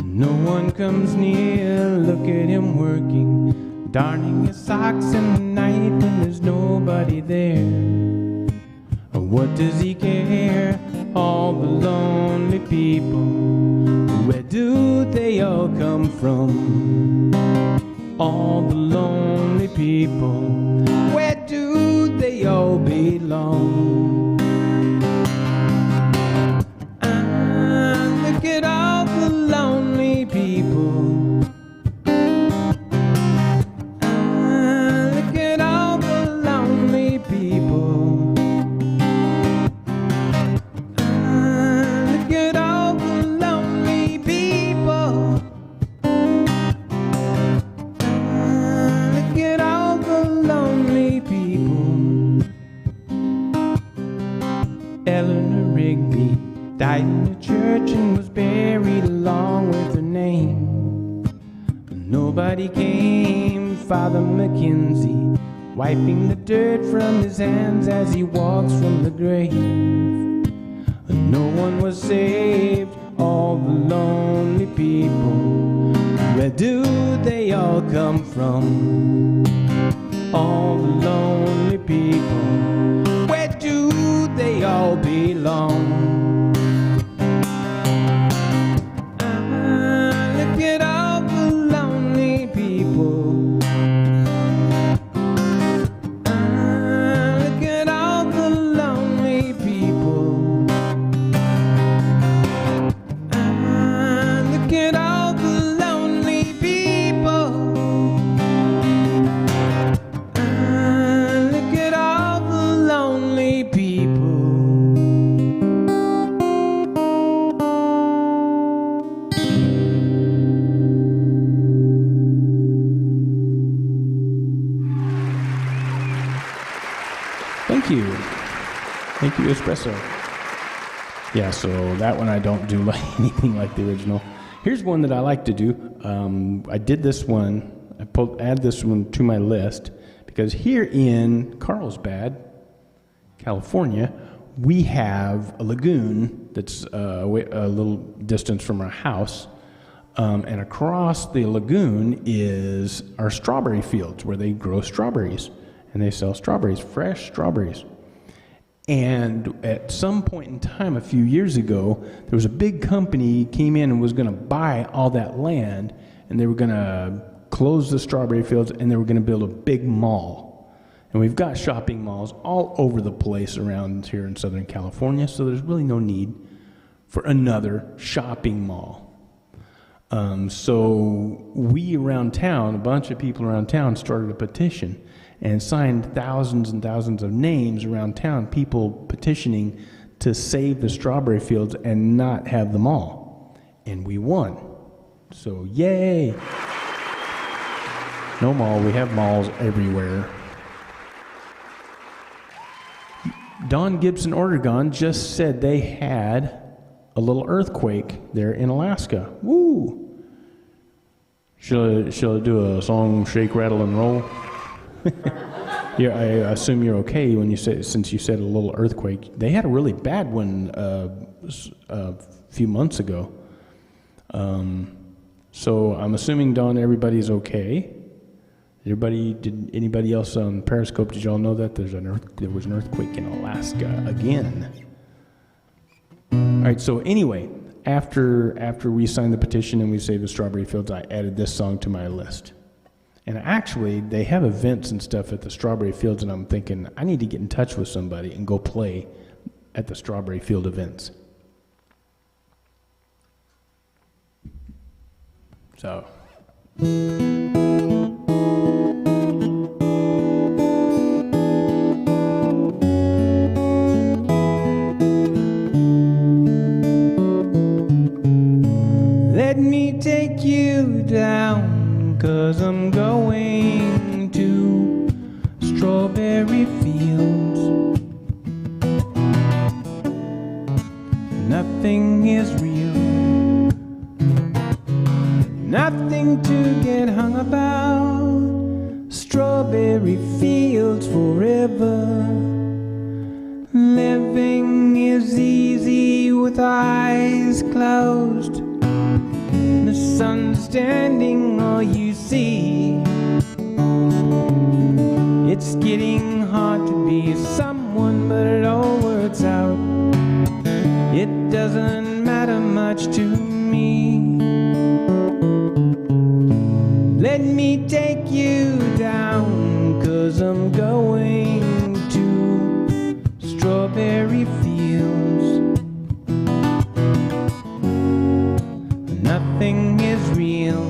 No one comes near, look at him working, darning his socks in the night when there's nobody there. What does he care? All the lonely people, where do they all come from? All the lonely people, where do they all belong? Look at all the lonely people. Look at all the lonely people. Look at all the lonely people. Look at all the lonely people. Eleanor Rigby died in the church and was buried along with her name. Nobody came. Father Mackenzie, wiping the dirt from his hands as he walks from the grave. No one was saved. All the lonely people, where do they all come from? All the lonely people, where do they all belong? Look at all the lonely people. Look at all the lonely people. Look at all the lonely people. Look at all the lonely people. Thank you. Thank you, Espresso. Yeah, so that one I don't do like anything like the original. Here's one that I like to do. I did this one. Add this one to my list because here in Carlsbad, California, we have a lagoon that's a little distance from our house. And across the lagoon is our strawberry fields where they grow strawberries. And they sell strawberries, fresh strawberries. And at some point in time, a few years ago, there was a big company came in and was going to buy all that land, and they were going to close the strawberry fields, and they were going to build a big mall. And we've got shopping malls all over the place around here in Southern California, so there's really no need for another shopping mall. So we around town, a bunch of people around town started a petition and signed thousands and thousands of names around town, people petitioning to save the strawberry fields and not have them all. And we won. So yay! No mall, we have malls everywhere. Don Gibson Oregon just said they had a little earthquake there in Alaska. Woo! Shall I do a song, shake, rattle, and roll? Yeah, I assume you're okay when you say, since you said a little earthquake. They had a really bad one a few months ago. So I'm assuming, Don, everybody's okay. Did anybody else on Periscope? Did y'all know that there was an earthquake in Alaska again? All right. So anyway, after we signed the petition and we saved the strawberry fields, I added this song to my list. And actually, they have events and stuff at the strawberry fields, and I'm thinking, I need to get in touch with somebody and go play at the strawberry field events. So. Let me take you down, 'cause I'm going to strawberry fields. And nothing is real. Nothing to get hung about. Strawberry fields forever. Living is easy with eyes closed. The sun's standing all you see. It's getting hard to be someone, but it all works out. It doesn't matter much to me. Let me take you down, 'cause I'm going to strawberry fields. Nothing is real.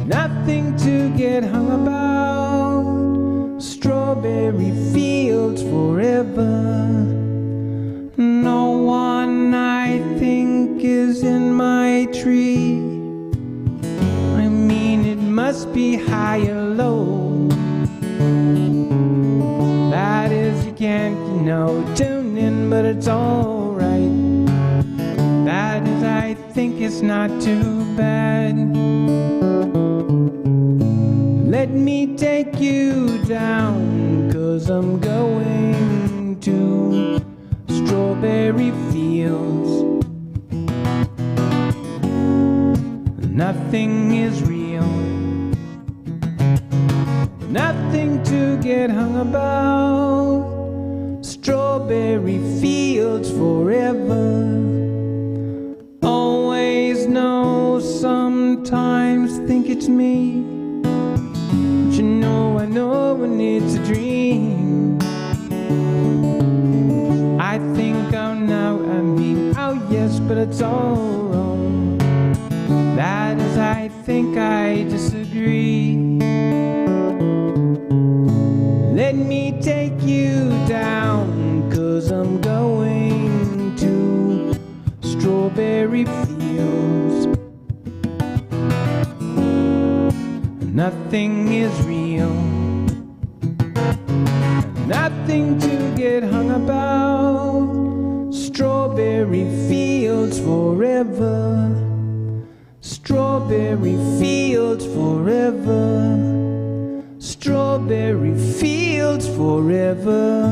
Nothing to get hung about. Strawberry fields forever. No one I think is in my tree. I mean, it must be high or low. That is, you can't, tune in, but it's alright. That is, I think it's not too bad. Let me take you down, 'cause I'm going to strawberry fields. Nothing is real. Nothing to get hung about. Strawberry fields forever. Always know, sometimes think it's me. But I know when it's a dream. I think oh yes, but it's all wrong. That is, I think I disagree. Let me take you down, 'cause I'm going to strawberry fields. Nothing is real. Nothing to get hung about. Strawberry fields forever. Strawberry fields forever. Strawberry fields forever.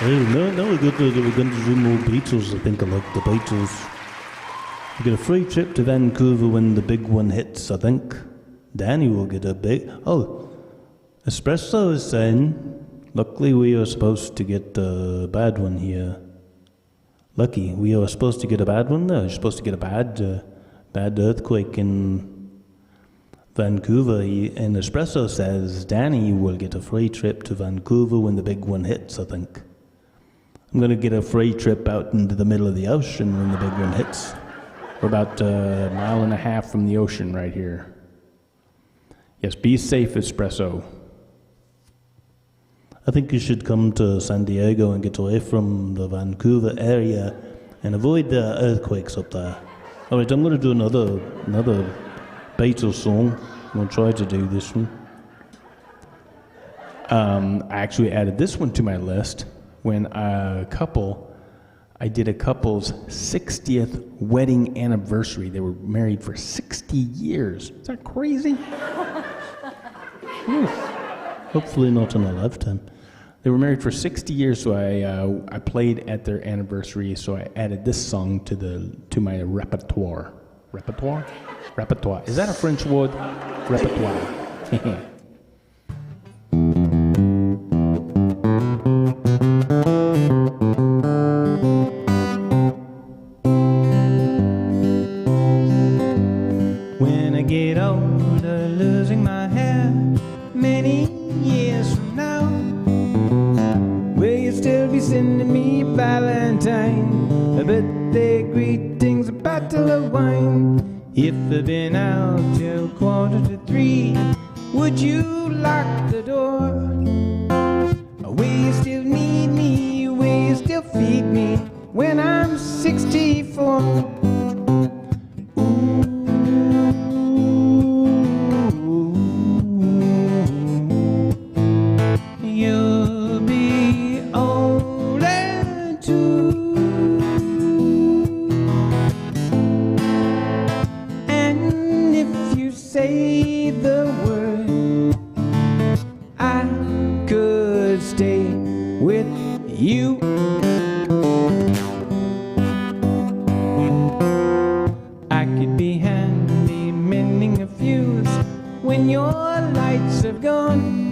Hey, now we're going to do more Beatles. I think I like the Beatles. You get a free trip to Vancouver when the big one hits, I think. Danny will get a big... Oh, Espresso is saying, luckily we are supposed to get a bad one here. Lucky, we are supposed to get a bad one there. You're supposed to get a bad earthquake in Vancouver. And Espresso says, Danny will get a free trip to Vancouver when the big one hits, I think. I'm going to get a free trip out into the middle of the ocean when the big one hits. We're about a mile and a half from the ocean right here. Yes, be safe, Espresso. I think you should come to San Diego and get away from the Vancouver area and avoid the earthquakes up there. All right, I'm going to do another Beatles song. I'm going to try to do this one. I actually added this one to my list when I did a couple's 60th wedding anniversary. They were married for 60 years. Is that crazy? Hopefully not in a lifetime. They were married for 60 years, so I played at their anniversary, so I added this song to my repertoire. Repertoire? Repertoire. Is that a French word? Repertoire. When I get older, losing my hair many years from now, will you still be sending me Valentine, a birthday greetings, a bottle of wine? If I've been out till 2:45, would you lock the door? Or will you still need me? Will you still feed me? you. I could be handy mending a fuse when your lights have gone.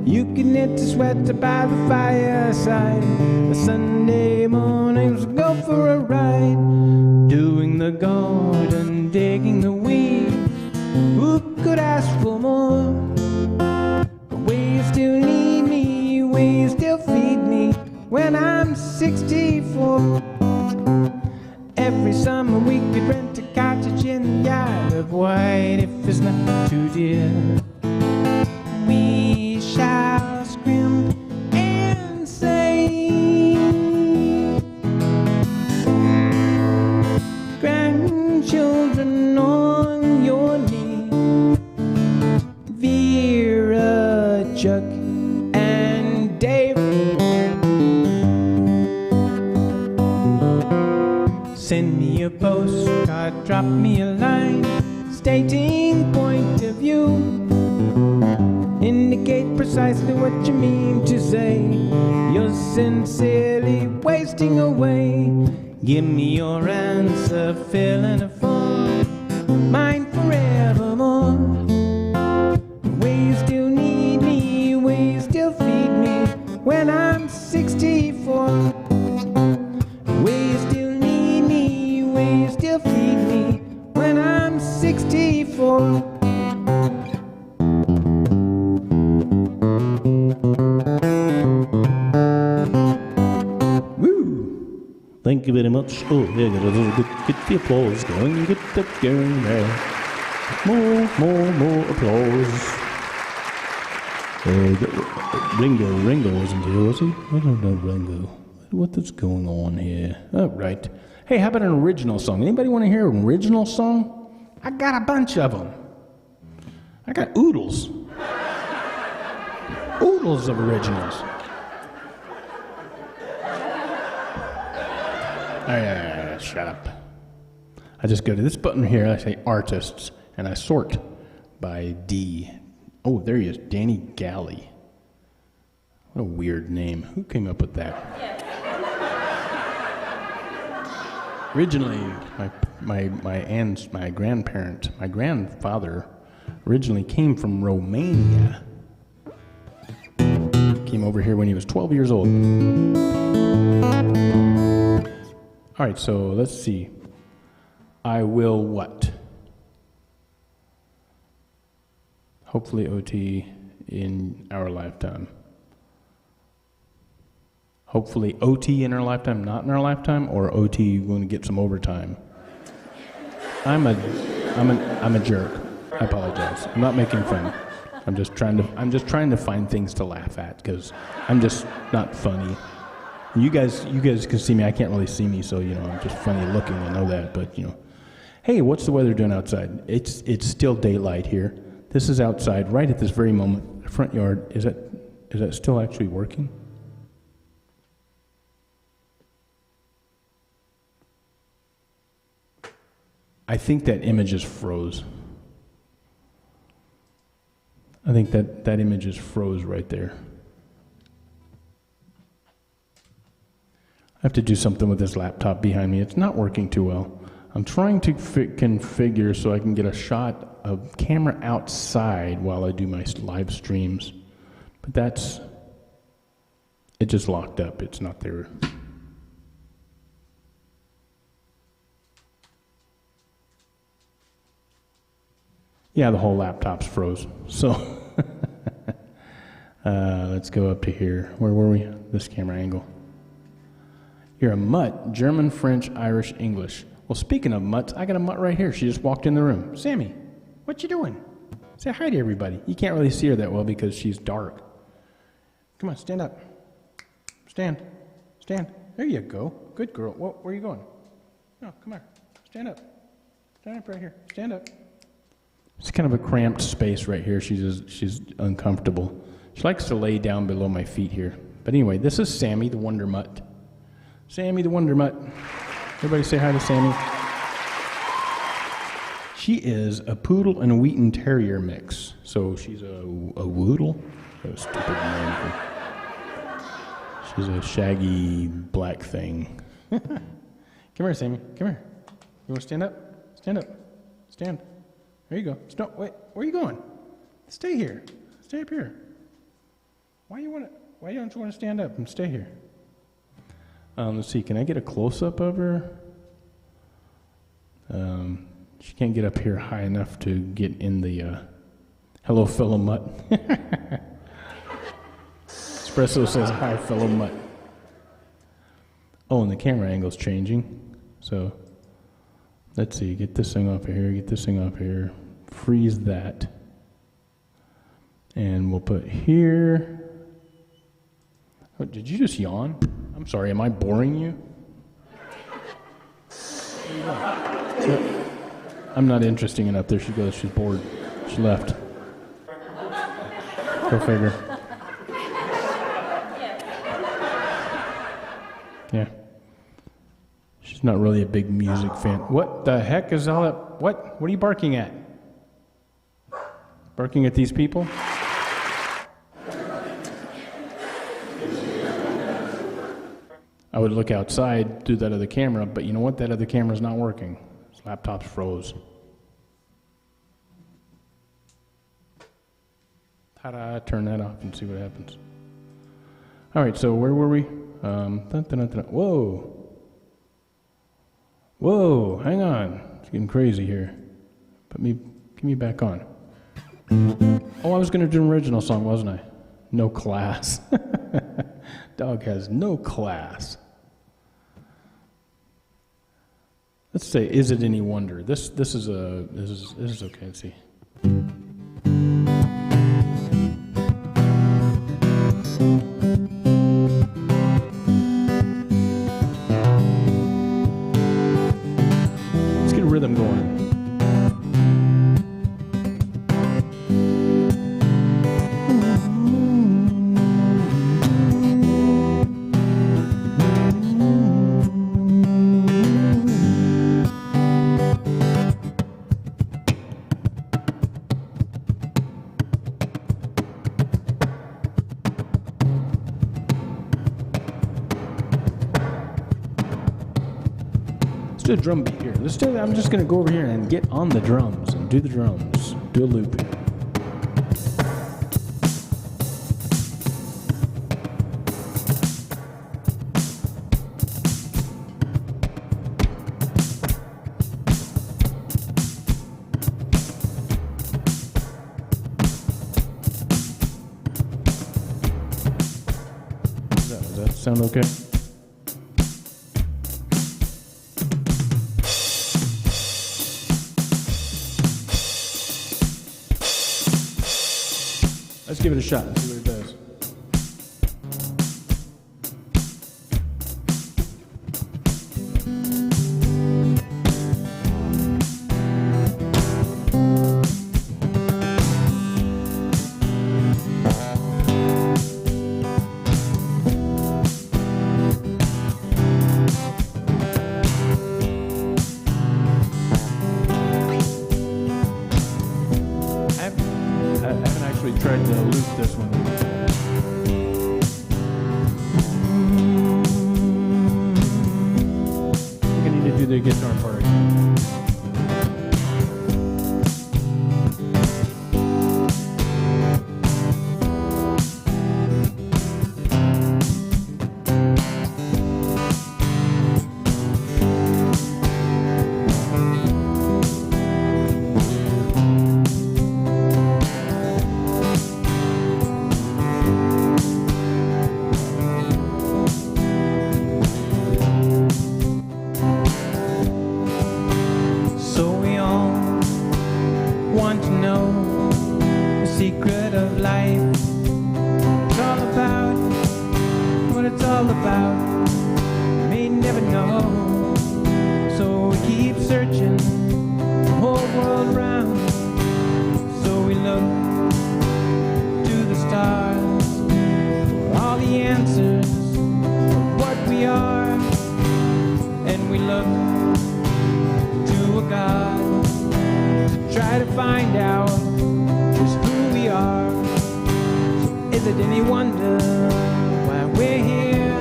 You can knit a sweater by the fireside. The Sunday mornings go for a ride, doing the garden, digging the weeds. Who could ask for more? But will you still need me? Will you still feed me when I'm 64? Every summer we could rent a cottage in the Isle of Wight if it's not too dear. We shall scrimp and save. Grandchildren on your knee, Vera, Chuck, and Dave. Send me a postcard, drop me a line, stating point of view. Indicate precisely what you mean to say. You're sincerely wasting away. Give me your answer, fill in a form, mine forevermore. Will you still need me? Will you still feed me when I'm 64? Will you still need me? Will you still feed me when I'm 64? Thank you very much. Oh, yeah, get the applause going. Get that going there. More applause. Ringo wasn't here, was he? I don't know, Ringo. What is going on here? Oh, right. Hey, how about an original song? Anybody want to hear an original song? I got a bunch of them. I got oodles. Oodles of originals. Shut up. I just go to this button here, I say artists, and I sort by D. Oh, there he is, Danny Gali. What a weird name. Who came up with that? Originally, my grandfather originally came from Romania. Came over here when he was 12 years old. All right, so let's see. I will what? Hopefully OT in our lifetime. Hopefully OT in our lifetime, not in our lifetime, or OT going to get some overtime. I'm a jerk. I apologize. I'm not making fun. I'm just trying to find things to laugh at because I'm just not funny. You guys can see me. I can't really see me, so I'm just funny looking. I know that, but hey, what's the weather doing outside? It's still daylight here. This is outside right at this very moment. The front yard is that still actually working? I think that image is froze. I think that image is froze right there. I have to do something with this laptop behind me. It's not working too well. I'm trying to configure so I can get a shot of camera outside while I do my live streams. But it just locked up. It's not there. Yeah, the whole laptop's froze. So let's go up to here. Where were we? This camera angle. You're a mutt, German, French, Irish, English. Well, speaking of mutts, I got a mutt right here. She just walked in the room. Sammy, what you doing? Say hi to everybody. You can't really see her that well because she's dark. Come on, stand up. Stand. There you go. Good girl. Where are you going? No, come here. Stand up. Stand up right here. Stand up. It's kind of a cramped space right here. She's uncomfortable. She likes to lay down below my feet here. But anyway, this is Sammy the Wonder Mutt. Sammy the Wonder Mutt. Everybody say hi to Sammy. She is a poodle and a Wheaten Terrier mix. So she's a woodle. What a stupid name. She's a shaggy black thing. Come here, Sammy. Come here. You want to stand up? Stand up. Stand. There you go. Stop. Wait. Where are you going? Stay here. Stay up here. Why don't you want to stand up and stay here? Let's see. Can I get a close-up of her? She can't get up here high enough to get in the hello, fellow mutt. Espresso says, hi, fellow mutt. Oh, and the camera angle's changing. So, let's see. Get this thing off of here. Get this thing off of here. Freeze that. And we'll put here. Oh, did you just yawn? I'm sorry. Am I boring you? I'm not interesting enough. There she goes. She's bored. She left. Go figure. Yeah. She's not really a big music fan. What the heck is all that? What? What are you barking at? Barking at these people? I would look outside through that other camera, but you know what? That other camera's not working. This laptop's froze. Ta-da, turn that off and see what happens. All right, so where were we? Whoa. Whoa, hang on. It's getting crazy here. Get me back on. Oh, I was going to do an original song, wasn't I? No class. Dog has no class. Let's say, is it any wonder? This is okay. Let's see. Let's get a rhythm going. Let's do a drum beat here. I'm just going to go over here and get on the drums and do the drums. Do a loop here. Does that sound okay? Let's give it a shot and see what it does. I haven't actually tried to loop this one. I think I need to do the guitar part again. Want to know the secret of life. It's all about what it's all about. We may never know, so we keep searching the whole world around. So we look to the stars for all the answers of what we are, and we look to a God to try to find out just who we are. So is it any wonder why we're here?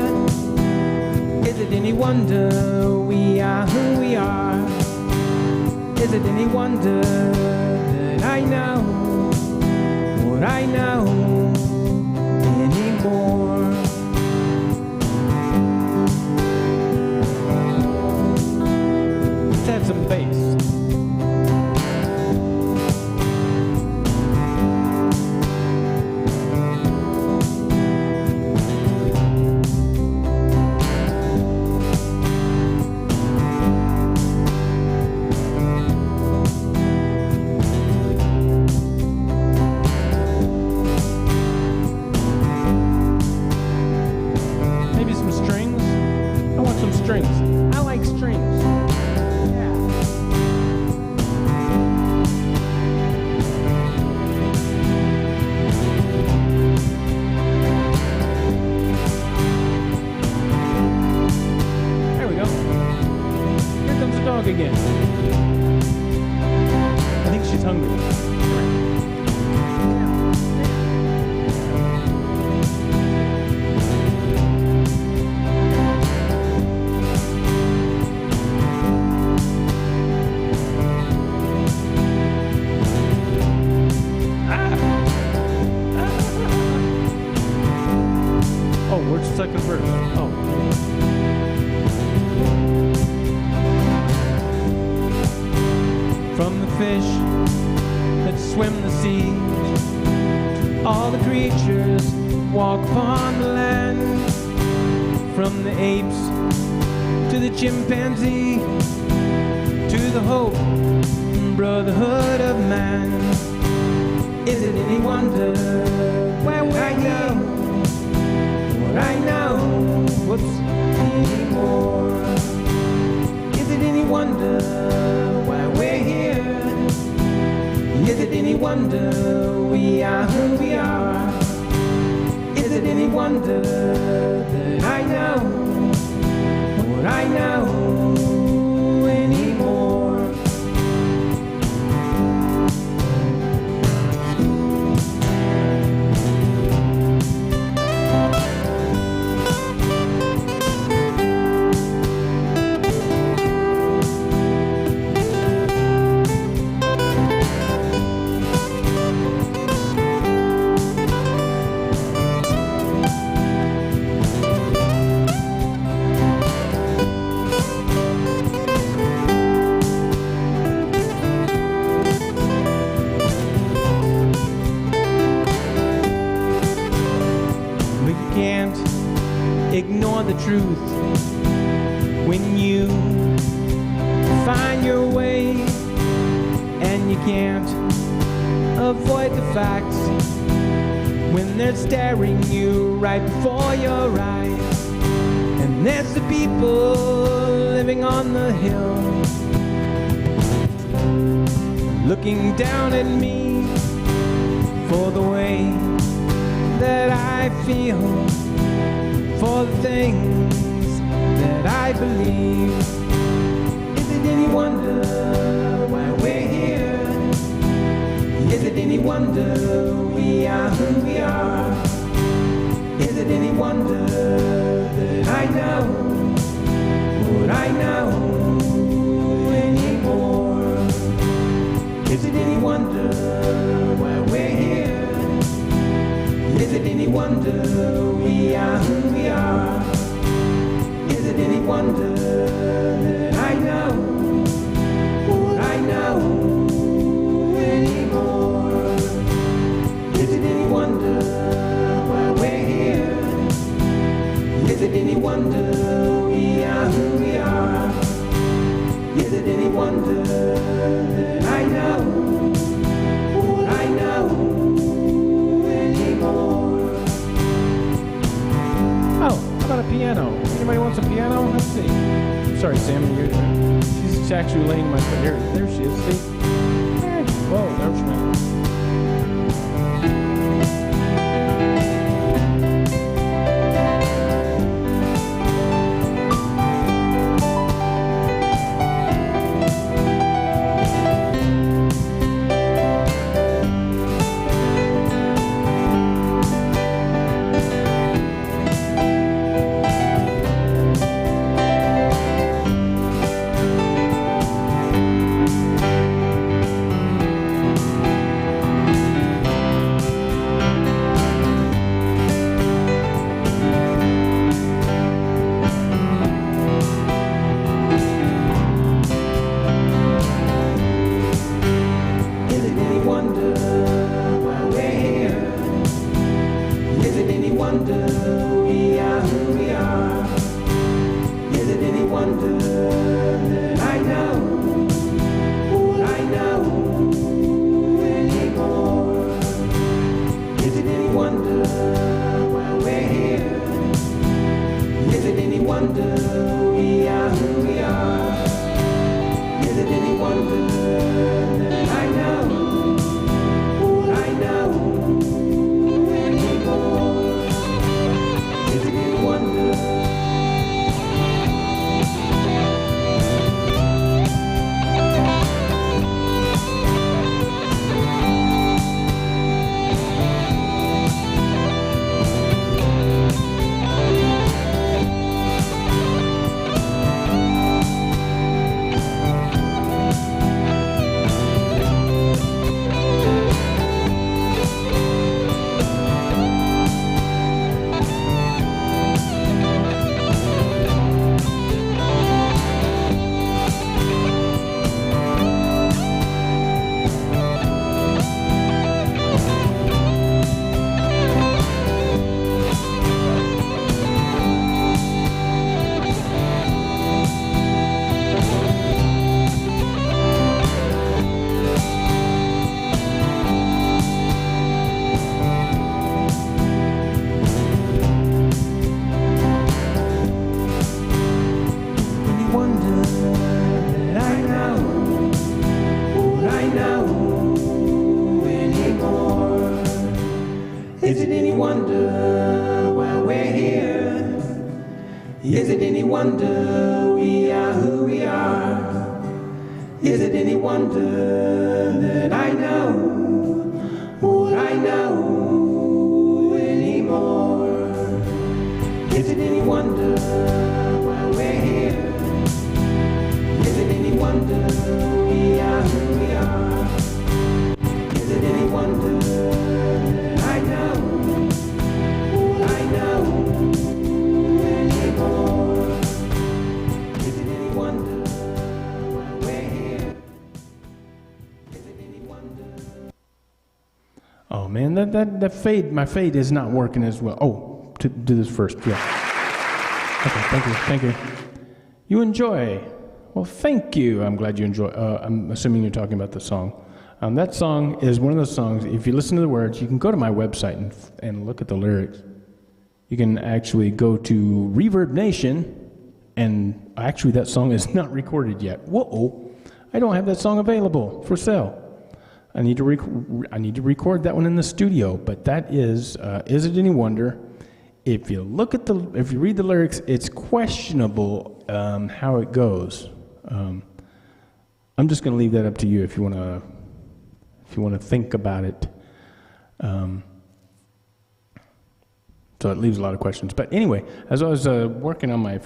any wonder we are who we are? Is it any wonder that I know what I know anymore? Let's add some bass. Strings. I like strings. Yeah. There we go. Here comes the dog again. I think she's hungry. Second verse. Oh. From the fish that swim the seas, to all the creatures walk upon the land, from the apes to the chimpanzee, to the hope and brotherhood of man. Is it any wonder where I go? I know, whoops, anymore. Is it any wonder why we're here? Is it any wonder we are who we are? Is it any wonder that I know what I know anymore? Ignore the truth when you find your way, and you can't avoid the facts when they're staring you right before your eyes. And there's the people living on the hill looking down at me for the way that I feel, for the things that I believe. Is it any wonder why we're here? Is it any wonder we are who we are? Is it any wonder that I know what I know anymore? Is it any wonder why we're here? Is it any wonder we are who we are? Is it any wonder that I know what I know anymore? Is it any wonder why we're here? Is it any wonder we are who we are? Is it any wonder that I know what I know anymore? Oh, how about a piano? Anybody wants a piano? Let's see. Sorry, Sammy, she's actually laying my foot here. There she is. See? Whoa, there she went. wonder we are who we are? Is it any wonder that I know what I know anymore? Is it any wonder? Is it any wonder why we're here? Is it any wonder we are who we are? Is it any wonder that I know what I know anymore? Is it any wonder why we're here? Is it any wonder we are who we are? Is it any wonder that I know what I know anymore? Is it any wonder why we're here? Is it any wonder? Oh man, that fade, my fade is not working as well. Oh, to do this first, yeah. Okay, thank you. You enjoy. Well, thank you. I'm glad you enjoy. I'm assuming you're talking about the song. That song is one of those songs, if you listen to the words, you can go to my website and look at the lyrics. You can actually go to Reverb Nation, and actually that song is not recorded yet. Whoa, I don't have that song available for sale. I need to record that one in the studio, but that is It Any Wonder? If you read the lyrics, it's questionable how it goes. I'm just going to leave that up to you if you want to think about it. So it leaves a lot of questions. But anyway, as I was working on my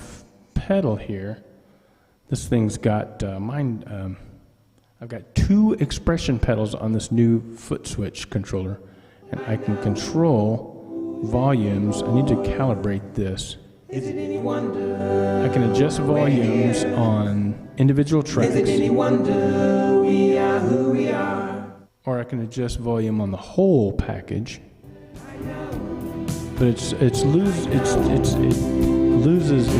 pedal here, this thing's got I've got 2 expression pedals on this new foot switch controller, and I can control volumes. I need to calibrate this. Is it any wonder? I can adjust volumes on individual tracks. Is it any wonder we are who we are? Or I can adjust volume on the whole package. But it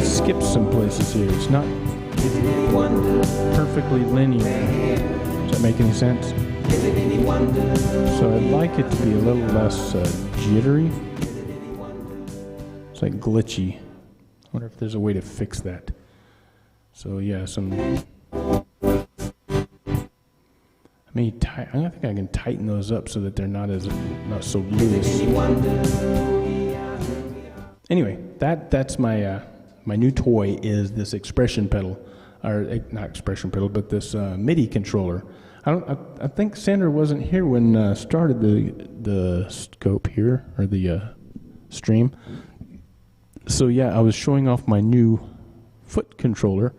skips some places here. It's not perfectly linear. Does that make any sense? So I'd like it to be a little less jittery. It's like glitchy. I wonder if there's a way to fix that. So yeah, I think I can tighten those up so that they're not so loose. Anyway, that's my new toy is this expression pedal, or not expression pedal, but this MIDI controller. I think Sandra wasn't here when started the scope here, or the stream. So yeah, I was showing off my new foot controller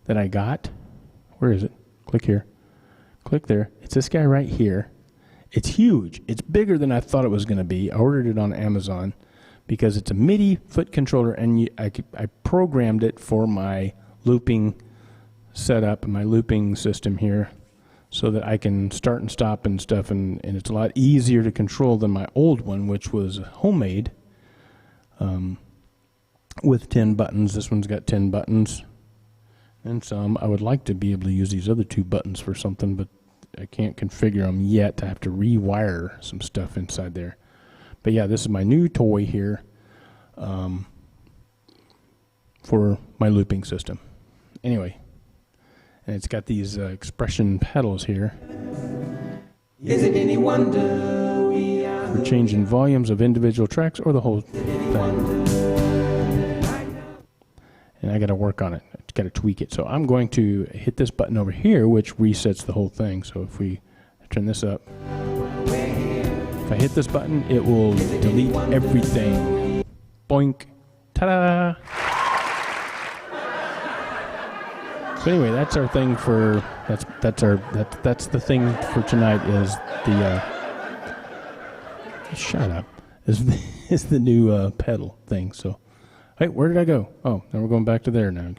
that I got. Where is it? Click here. Click there. It's this guy right here. It's huge. It's bigger than I thought it was going to be. I ordered it on Amazon because it's a MIDI foot controller, and I programmed it for my looping setup, my looping system here, so that I can start and stop and stuff, and it's a lot easier to control than my old one, which was homemade with 10 buttons. This one's got 10 buttons and some. I would like to be able to use these other 2 buttons for something, but I can't configure them yet. I have to rewire some stuff inside there. But yeah, this is my new toy here. for my looping system. Anyway, and it's got these expression pedals here. Is it any wonder we are For changing volumes of individual tracks or the whole thing. And I got to work on it. I got to tweak it. So I'm going to hit this button over here, which resets the whole thing. So if we turn this up, if I hit this button, it will delete everything. Boink. Ta-da! So anyway, that's our thing for that's the thing for tonight is the shut up is the new pedal thing. So hey, where did I go? Oh, now we're going back to there now.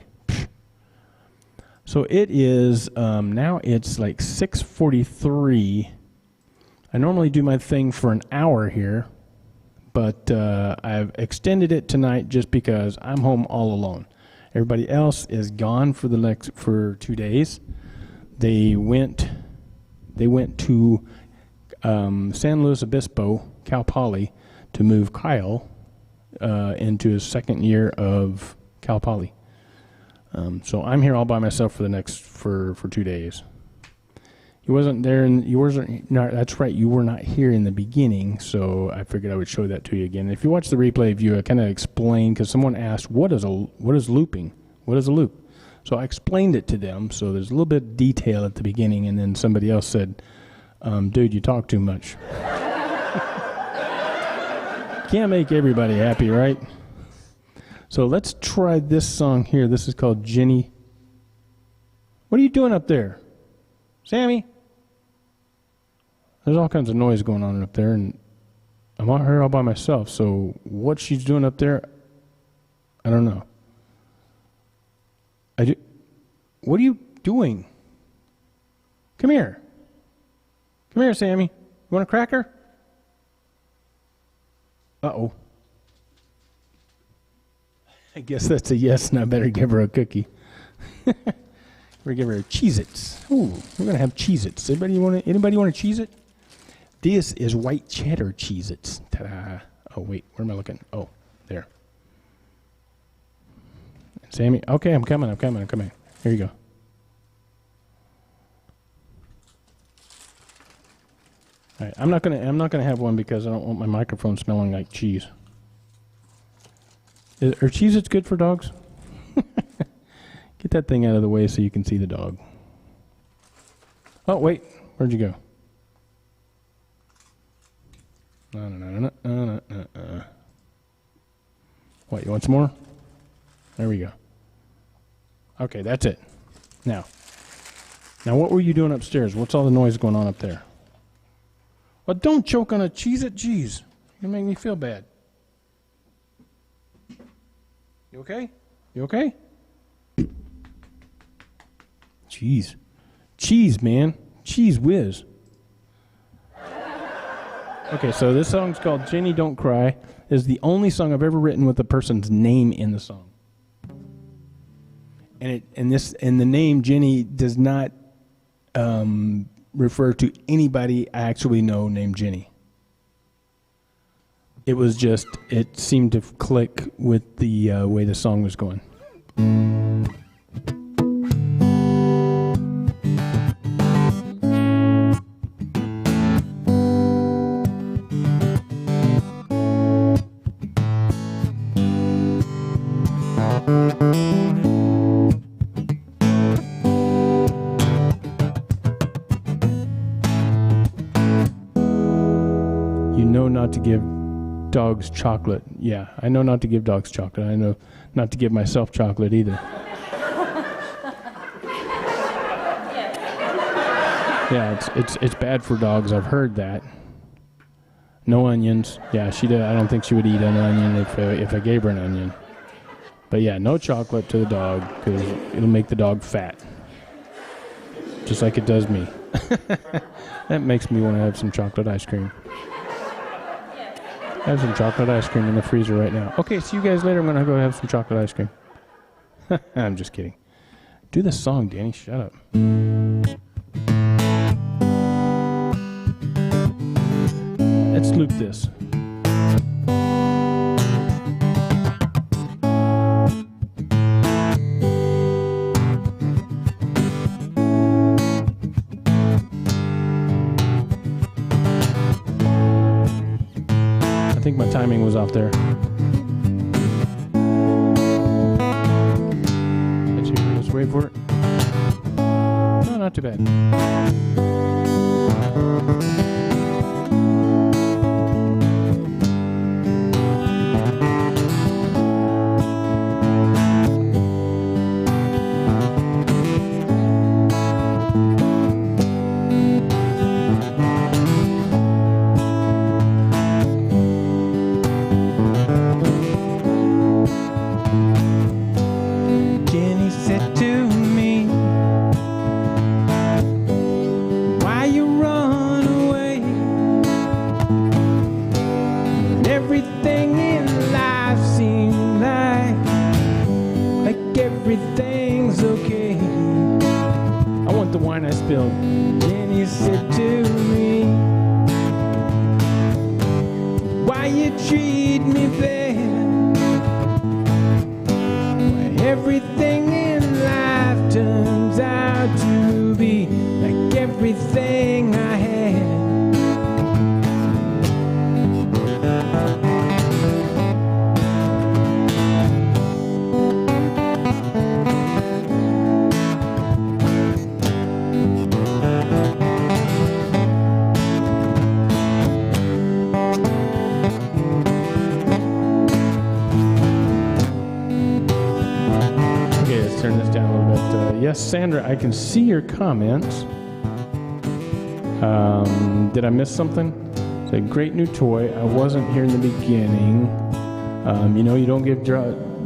So it is now it's like 6:43. I normally do my thing for an hour here, but I've extended it tonight just because I'm home all alone. Everybody else is gone for 2 days. They went to San Luis Obispo, Cal Poly, to move Kyle into his second year of Cal Poly. So I'm here all by myself for 2 days. He wasn't there, and that's right. You were not here in the beginning, so I figured I would show that to you again. If you watch the replay view, I kind of explained because someone asked, "What is looping? What is a loop?" So I explained it to them. So there's a little bit of detail at the beginning, and then somebody else said, "Dude, you talk too much." Can't make everybody happy, right? So let's try this song here. This is called Jenny. What are you doing up there, Sammy? There's all kinds of noise going on up there, and I'm out here all by myself, so what she's doing up there, I don't know. What are you doing? Come here. Come here, Sammy. You want a cracker? Uh-oh. I guess that's a yes, and I better give her a cookie. We're gonna give her a Cheez-Its. Ooh, we're gonna have Cheez-Its. Anybody want a Cheez-It? This is white cheddar Cheez-Its. Ta-da. Oh, wait, where am I looking? Oh, there. Sammy, okay, I'm coming. Here you go. All right, I'm not gonna have one because I don't want my microphone smelling like cheese. Are Cheez-Its good for dogs? Get that thing out of the way so you can see the dog. Oh, wait. Where'd you go? No. What, you want some more? There we go. Okay, that's it. Now, what were you doing upstairs? What's all the noise going on up there? Well, don't choke on a Cheez-It. Jeez. You make me feel bad. You okay? You okay? Cheese, man. Cheese whiz. Okay, so this song's called Jenny Don't Cry. It's the only song I've ever written with a person's name in the song. And the name Jenny does not refer to anybody I actually know named Jenny. It was just, it seemed to click with the way the song was going. You know not to give dogs chocolate. Yeah, I know not to give dogs chocolate. I know not to give myself chocolate either. Yeah, it's bad for dogs. I've heard that. No onions. Yeah, she did. I don't think she would eat an onion if I gave her an onion. But yeah, no chocolate to the dog because it'll make the dog fat, just like it does me. That makes me want to have some chocolate ice cream. I have some chocolate ice cream in the freezer right now. Okay, see you guys later. I'm going to go have some chocolate ice cream. I'm just kidding. Do the song, Danny. Shut up. Let's loop this. timing was off there. Let's wait for it. No, not too bad. Jenny said to me, why you run away? When everything in life seems like everything's okay. I want the wine I spilled. Jenny said to me, why you treat me bad? Why everything in life turns out to be like everything I had. Okay, let's turn this down a little bit. Yes, Sandra, I can see your comments. Did I miss something? It's a great new toy. I wasn't here in the beginning. You don't give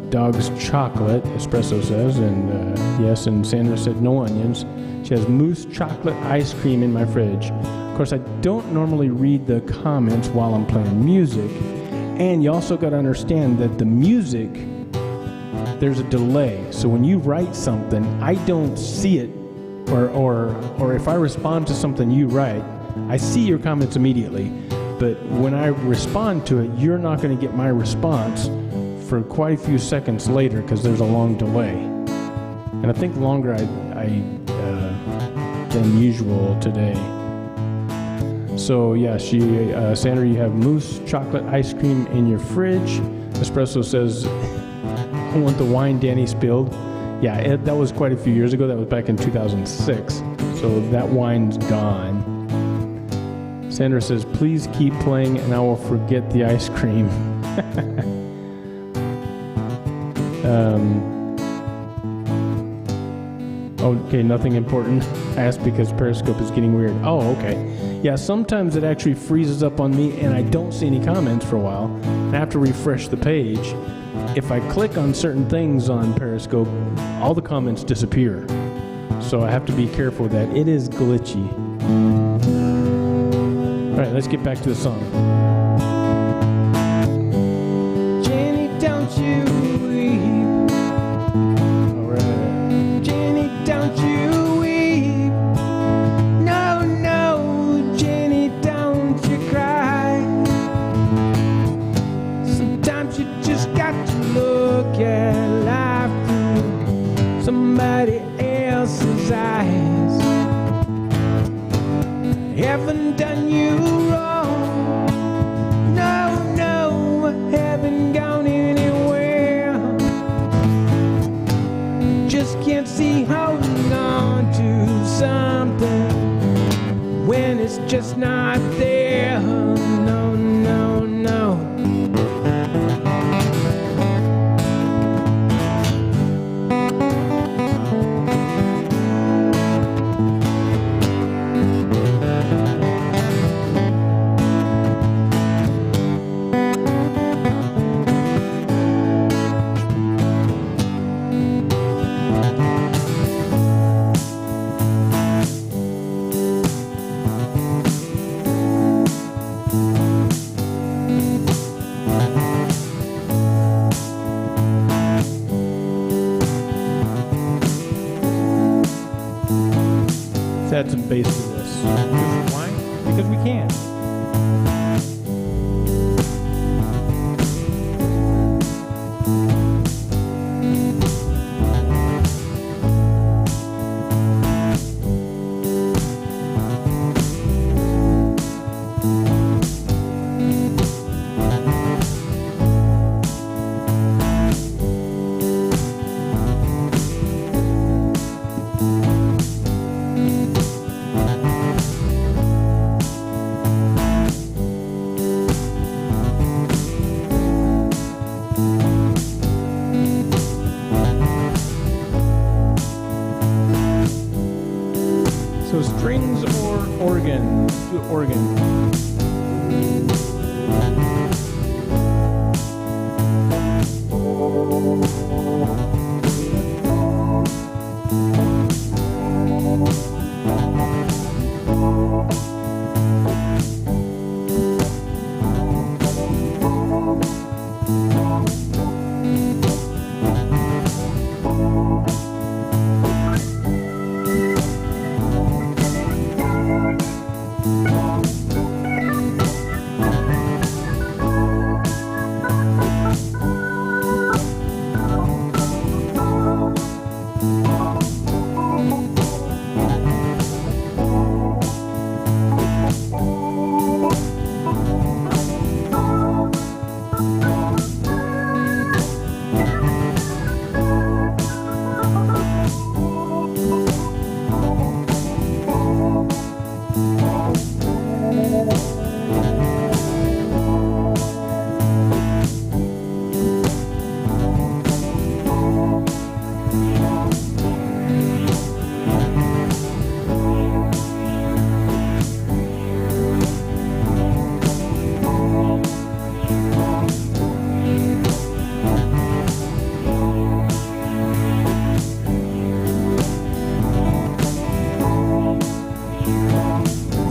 dogs chocolate, Espresso says. And yes, and Sandra said no onions. She has mousse chocolate ice cream in my fridge. Of course, I don't normally read the comments while I'm playing music. And you also got to understand that the music, there's a delay. So when you write something, I don't see it, or if I respond to something you write, I see your comments immediately. But when I respond to it, you're not going to get my response for quite a few seconds later because there's a long delay. And I think longer than usual today. So yeah, Sandra, you have mousse chocolate ice cream in your fridge. Espresso says, I want the wine Danny spilled. Yeah, that was quite a few years ago. That was back in 2006. So that wine's gone. Sandra says, please keep playing and I will forget the ice cream. Okay, nothing important. I asked because Periscope is getting weird. Oh, okay. Yeah, sometimes it actually freezes up on me and I don't see any comments for a while. And I have to refresh the page. If I click on certain things on Periscope, all the comments disappear. So I have to be careful with that. It is glitchy. All right, let's get back to the song. Jenny, don't you weep. All right. Jenny, don't you weep. No, no, Jenny, don't you cry. Sometimes you just got to look at life through somebody else's eyes. I haven't done you wrong. No, no, I haven't gone anywhere. Just can't see holding on to something when it's just not there. No, no, no. Let's add some bass to this. Why? Because we can. So strings or organ? Let's do organ.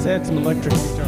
Let's add some electric guitar.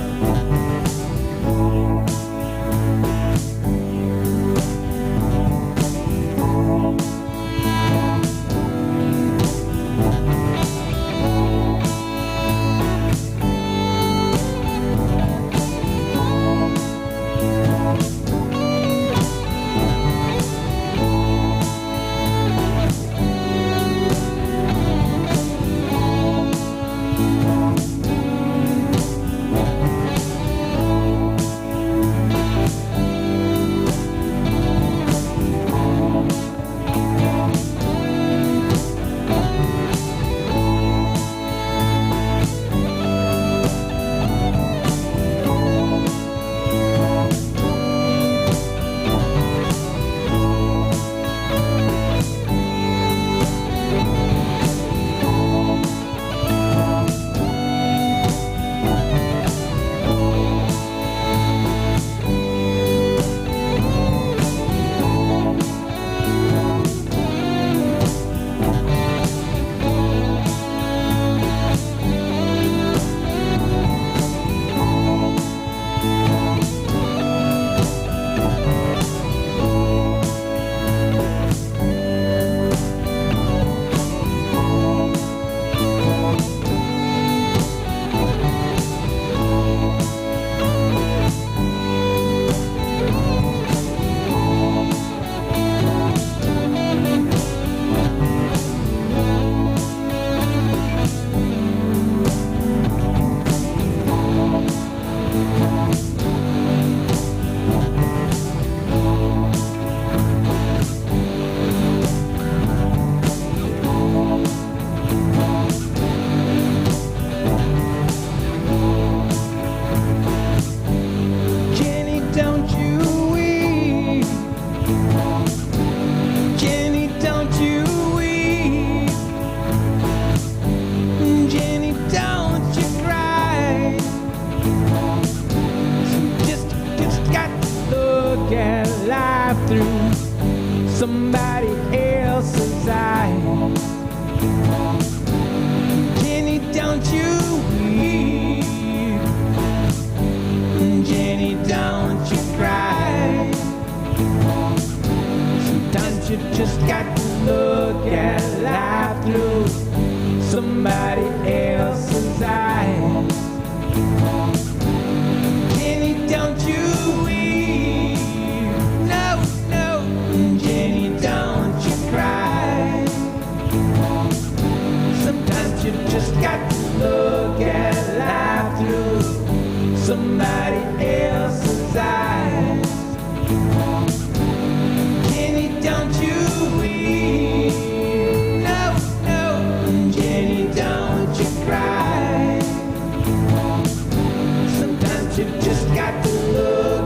somebody else's eyes. Jenny, don't you weep. Jenny, don't you cry. Sometimes you just got to look at life through somebody else's eyes. Jenny, don't you weep. No, no. Jenny, don't you cry. Sometimes you just got to look at life through somebody else's eyes. Jenny, don't you weep. No, no. Jenny, don't you cry. Sometimes you just got to look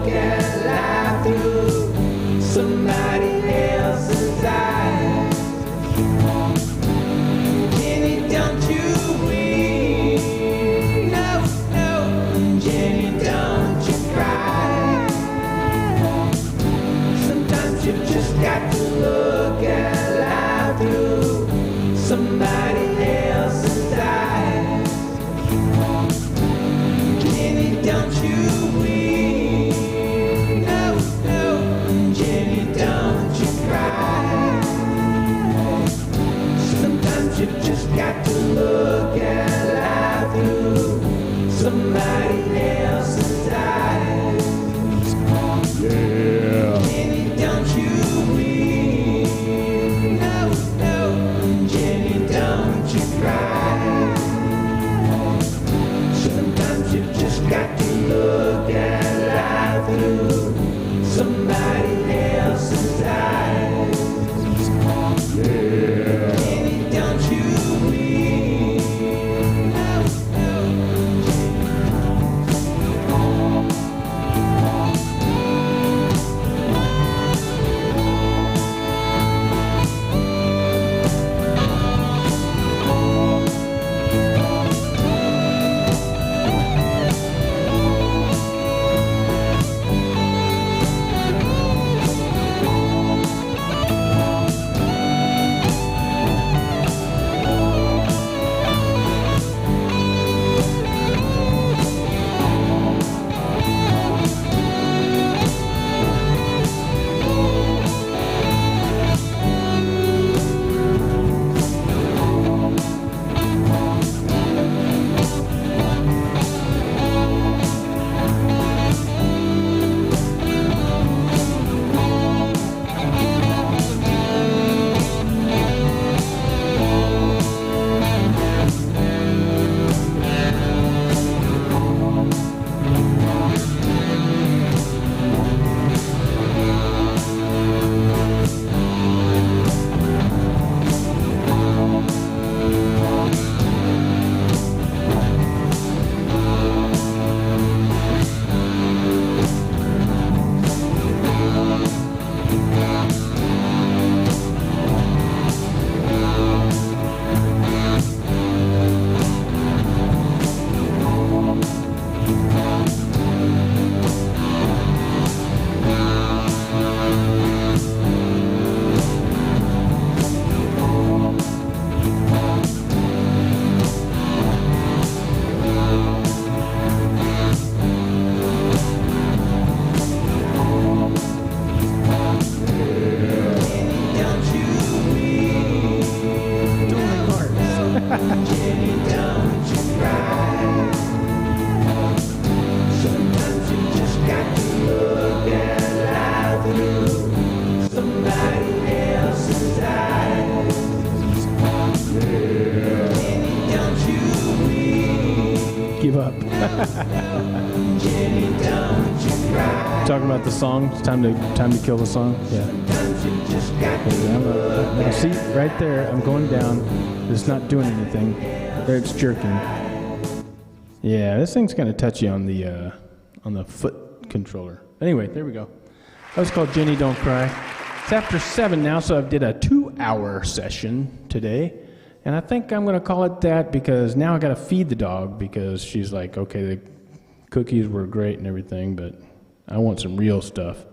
Jenny, don't you cry. Sometimes you just got to look at life through somebody else's eyes. Jenny, don't you weep. Give up. Jenny, don't you cry. Talking about the song. It's time to kill the song. Yeah. Sometimes you just got to Now, see, right there, I'm going down. It's not doing anything. There, it's jerking. Yeah, this thing's kind of touchy on the foot controller. Anyway, there we go. That was called Jenny Don't Cry. It's after 7 now, so I did a 2-hour session today. And I think I'm going to call it that because now I got to feed the dog because she's like, okay, the cookies were great and everything, but I want some real stuff.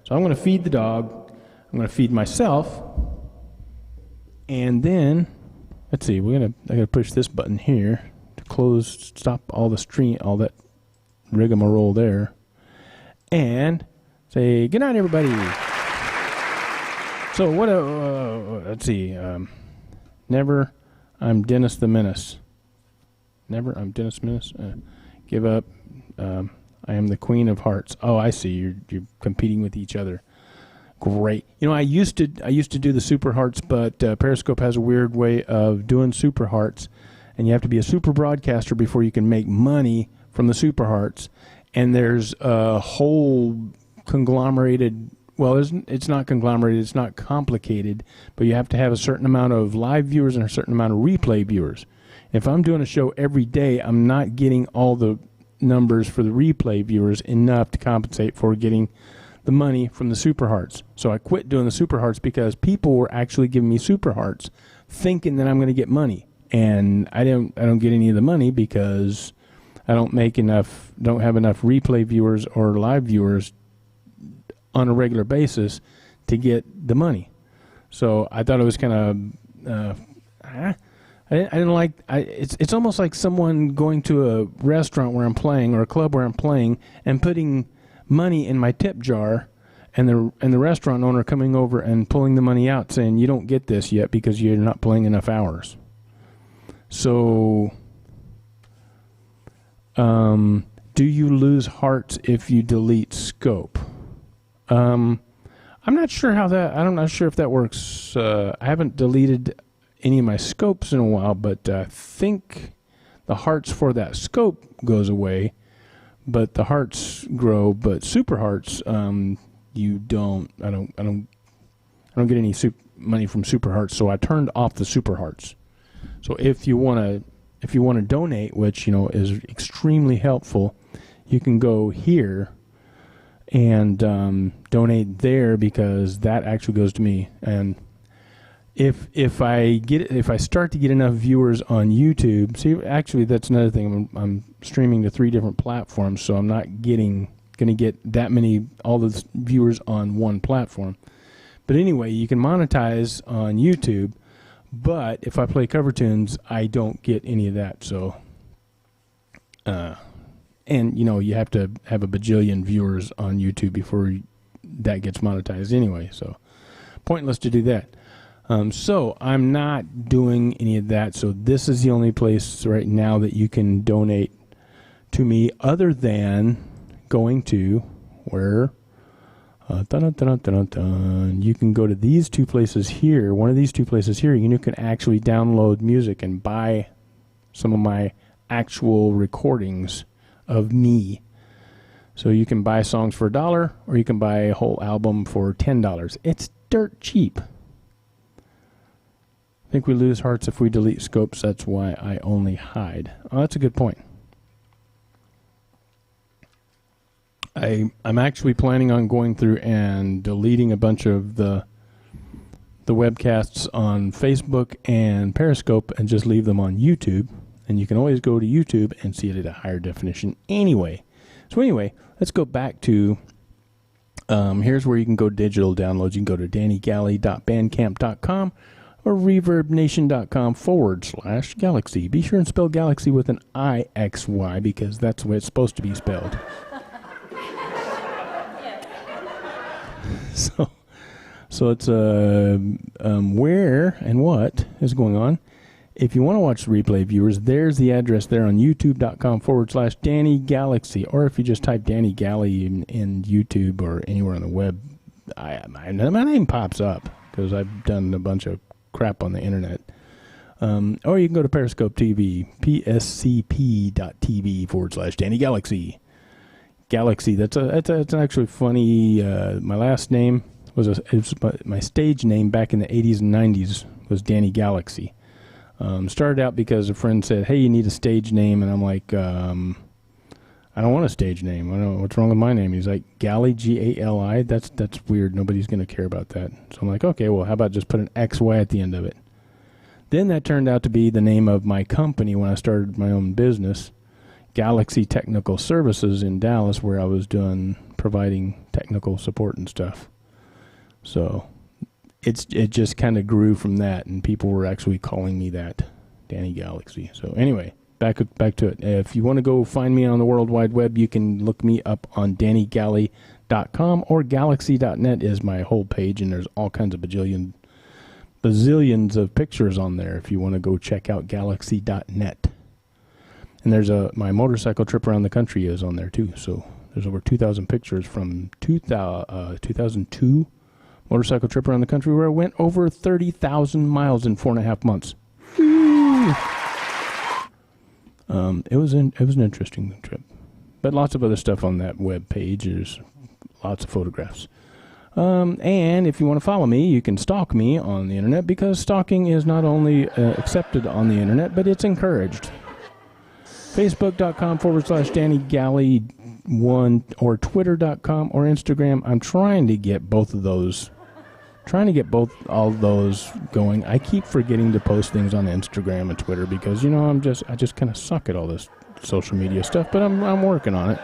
So I'm going to feed the dog. I'm going to feed myself. And then, let's see, I got to push this button here to stop all the stream, all that rigmarole there. And say, good night, everybody. So what, let's see, never, I'm Dennis the Menace. Never, I'm Dennis Menace. Give up. I am the Queen of Hearts. Oh, I see. You're competing with each other. Great. You know, I used to do the Super Hearts, but Periscope has a weird way of doing Super Hearts, and you have to be a super broadcaster before you can make money from the Super Hearts. And there's a whole conglomerated. Well, it's not conglomerated. It's not complicated, but you have to have a certain amount of live viewers and a certain amount of replay viewers. If I'm doing a show every day, I'm not getting all the numbers for the replay viewers enough to compensate for getting the money from the Super Hearts. So I quit doing the Super Hearts because people were actually giving me Super Hearts thinking that I'm going to get money. And I don't get any of the money because I don't have enough replay viewers or live viewers on a regular basis to get the money. So I thought it was kind of I didn't like. It's almost like someone going to a restaurant where I'm playing or a club where I'm playing and putting money in my tip jar, and the restaurant owner coming over and pulling the money out, saying you don't get this yet because you're not playing enough hours. So, do you lose hearts if you delete scope? I'm not sure how that. I'm not sure if that works. I haven't deleted any of my scopes in a while, but I think the hearts for that scope goes away, but the hearts grow. But super hearts, you don't. I don't get any money from super hearts, so I turned off the super hearts. So if you want to donate, which is extremely helpful, you can go here and donate there because that actually goes to me. And if I start to get enough viewers on YouTube, see, actually that's another thing. I'm streaming to 3 different platforms, so I'm not going to get that many, all the viewers on one platform. But anyway, you can monetize on YouTube, but if I play cover tunes, I don't get any of that. So, and you have to have a bajillion viewers on YouTube before that gets monetized anyway. So, pointless to do that. So I'm not doing any of that. So this is the only place right now that you can donate to me, other than going to where you can go to these 2 places here. One of these 2 places here, you can actually download music and buy some of my actual recordings of me. So you can buy songs for $1, or you can buy a whole album for $10. It's dirt cheap. I think we lose hearts if we delete scopes. That's why I only hide. Oh, that's a good point. I'm actually planning on going through and deleting a bunch of the webcasts on Facebook and Periscope and just leave them on YouTube. And you can always go to YouTube and see it at a higher definition anyway. So anyway, let's go back to, here's where you can go digital downloads. You can go to dannygali.bandcamp.com or reverbnation.com/galaxy. Be sure and spell galaxy with an IXY because that's the way it's supposed to be spelled. So it's where and what is going on if you want to watch the replay, viewers, there's the address there on youtube.com/Danny Galaxy. Or if you just type Danny Gali in YouTube or anywhere on the web, my name pops up because I've done a bunch of crap on the internet. Or you can go to Periscope TV, pscp.tv/Danny Galaxy. Galaxy, that's actually funny. My last name was my stage name back in the 80s and 90s was Danny Galaxy. Started out because a friend said, hey, you need a stage name. And I'm like, I don't want a stage name. I don't know what's wrong with my name. He's like, Gali, Gali. That's weird. Nobody's going to care about that. So I'm like, okay, well, how about just put an XY at the end of it? Then that turned out to be the name of my company when I started my own business, Galaxy Technical Services in Dallas, where I was providing technical support and stuff. So it just kind of grew from that, and people were actually calling me that, Danny Galaxy. So anyway, back to it. If you want to go find me on the World Wide Web, you can look me up on DannyGally.com, or Galaxy.net is my whole page, and there's all kinds of bazillions of pictures on there if you want to go check out Galaxy.net. And there's my motorcycle trip around the country is on there too. So there's over 2,000 pictures from 2002 motorcycle trip around the country where I went over 30,000 miles in 4.5 months. It was an interesting trip, but lots of other stuff on that web page. There's lots of photographs. And if you want to follow me, you can stalk me on the internet, because stalking is not only accepted on the internet, but it's encouraged. Facebook.com/Danny Gali1, or Twitter.com or Instagram. I'm trying to get both of those. All those going. I keep forgetting to post things on Instagram and Twitter because, I just kind of suck at all this social media stuff, but I'm working on it.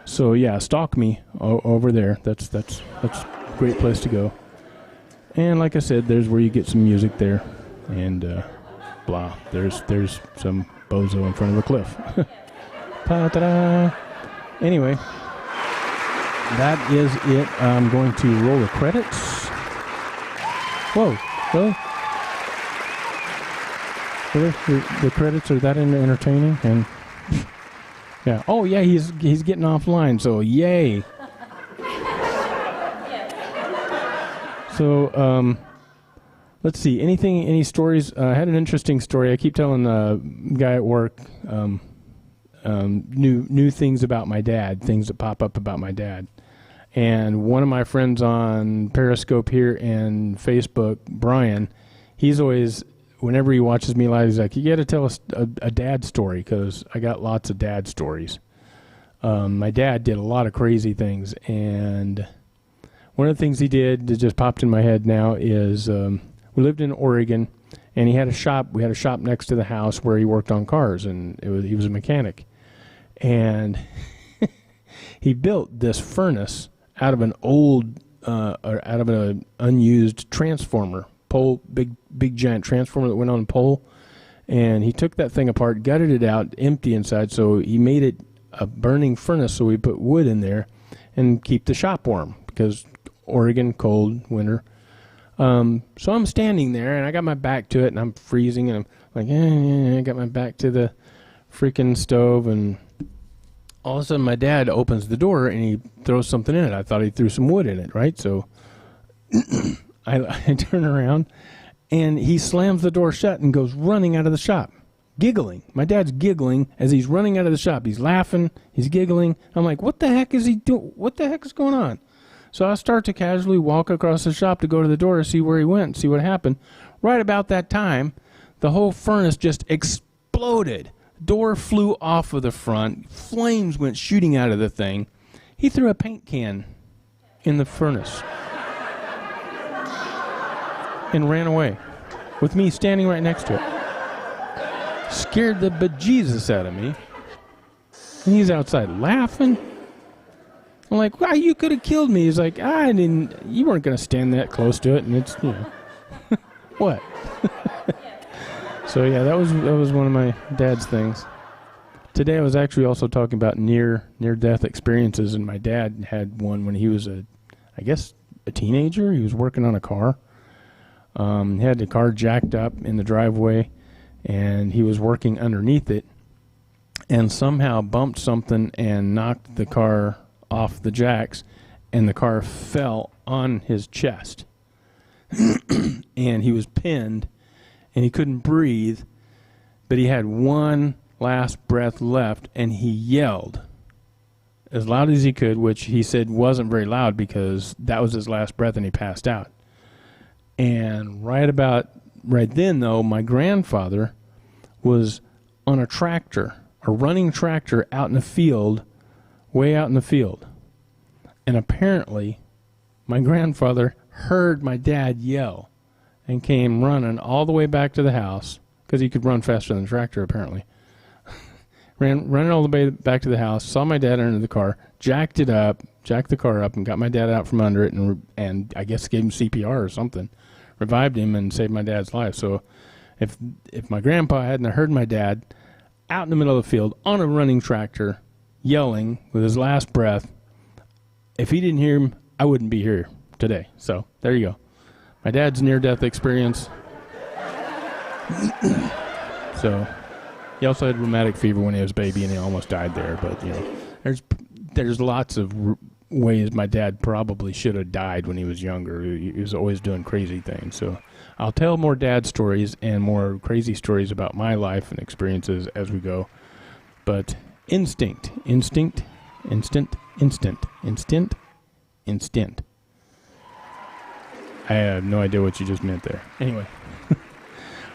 So yeah, stalk me over there. That's a great place to go. And like I said, there's where you get some music there, and blah. There's some bozo in front of a cliff. Ta-da! Anyway, that is it. I'm going to roll the credits. Whoa, really? Really? The credits are that entertaining? And yeah. Oh yeah, he's getting offline, so yay. So let's see. Any stories? I had an interesting story. I keep telling the guy at work new things about my dad, things that pop up about my dad. And one of my friends on Periscope here and Facebook, Brian, he's always, whenever he watches me live, he's like, you got to tell us a dad story, because I got lots of dad stories. My dad did a lot of crazy things, and one of the things he did that just popped in my head now is we lived in Oregon, and he had a shop. We had a shop next to the house where he worked on cars, and he was a mechanic. And he built this furnace out of an unused transformer pole, big giant transformer that went on a pole. And he took that thing apart, gutted it out, empty inside, so he made it a burning furnace, so we put wood in there and keep the shop warm, because Oregon, cold, winter. So I'm standing there, and I got my back to it, and I'm freezing, and I'm like, I got my back to the freaking stove, and all of a sudden my dad opens the door, and he throws something in it. I thought he threw some wood in it, right? So I turn around, and he slams the door shut and goes running out of the shop, giggling. My dad's giggling as he's running out of the shop. He's laughing. He's giggling. I'm like, what the heck is he doing? What the heck is going on? So I start to casually walk across the shop to go to the door to see where he went and see what happened. Right about that time, the whole furnace just exploded. Door flew off of the front. Flames went shooting out of the thing. He threw a paint can in the furnace and ran away with me standing right next to it. Scared the bejesus out of me. And he's outside laughing. I'm like, wow, you could have killed me. He's like, you weren't going to stand that close to it. And it's, what? So yeah, that was one of my dad's things. Today I was actually also talking about near-death experiences, and my dad had one when he was a teenager. He was working on a car. He had the car jacked up in the driveway, and he was working underneath it and somehow bumped something and knocked the car off the jacks, and the car fell on his chest. And he was pinned, and he couldn't breathe, but he had one last breath left, and he yelled as loud as he could, which he said wasn't very loud because that was his last breath, and he passed out. And right then, though, my grandfather was on a tractor, a running tractor out in the field, way out in the field. And apparently, my grandfather heard my dad yell and came running all the way back to the house, because he could run faster than the tractor, apparently. Running all the way back to the house, saw my dad enter the car, jacked the car up, and got my dad out from under it, and I guess gave him CPR or something, revived him, and saved my dad's life. So if my grandpa hadn't heard my dad out in the middle of the field on a running tractor, yelling with his last breath, if he didn't hear him, I wouldn't be here today. So there you go. My dad's near-death experience. So he also had rheumatic fever when he was a baby, and he almost died there. But there's lots of ways my dad probably should have died when he was younger. He was always doing crazy things. So I'll tell more dad stories and more crazy stories about my life and experiences as we go. But instinct. I have no idea what you just meant there. Anyway.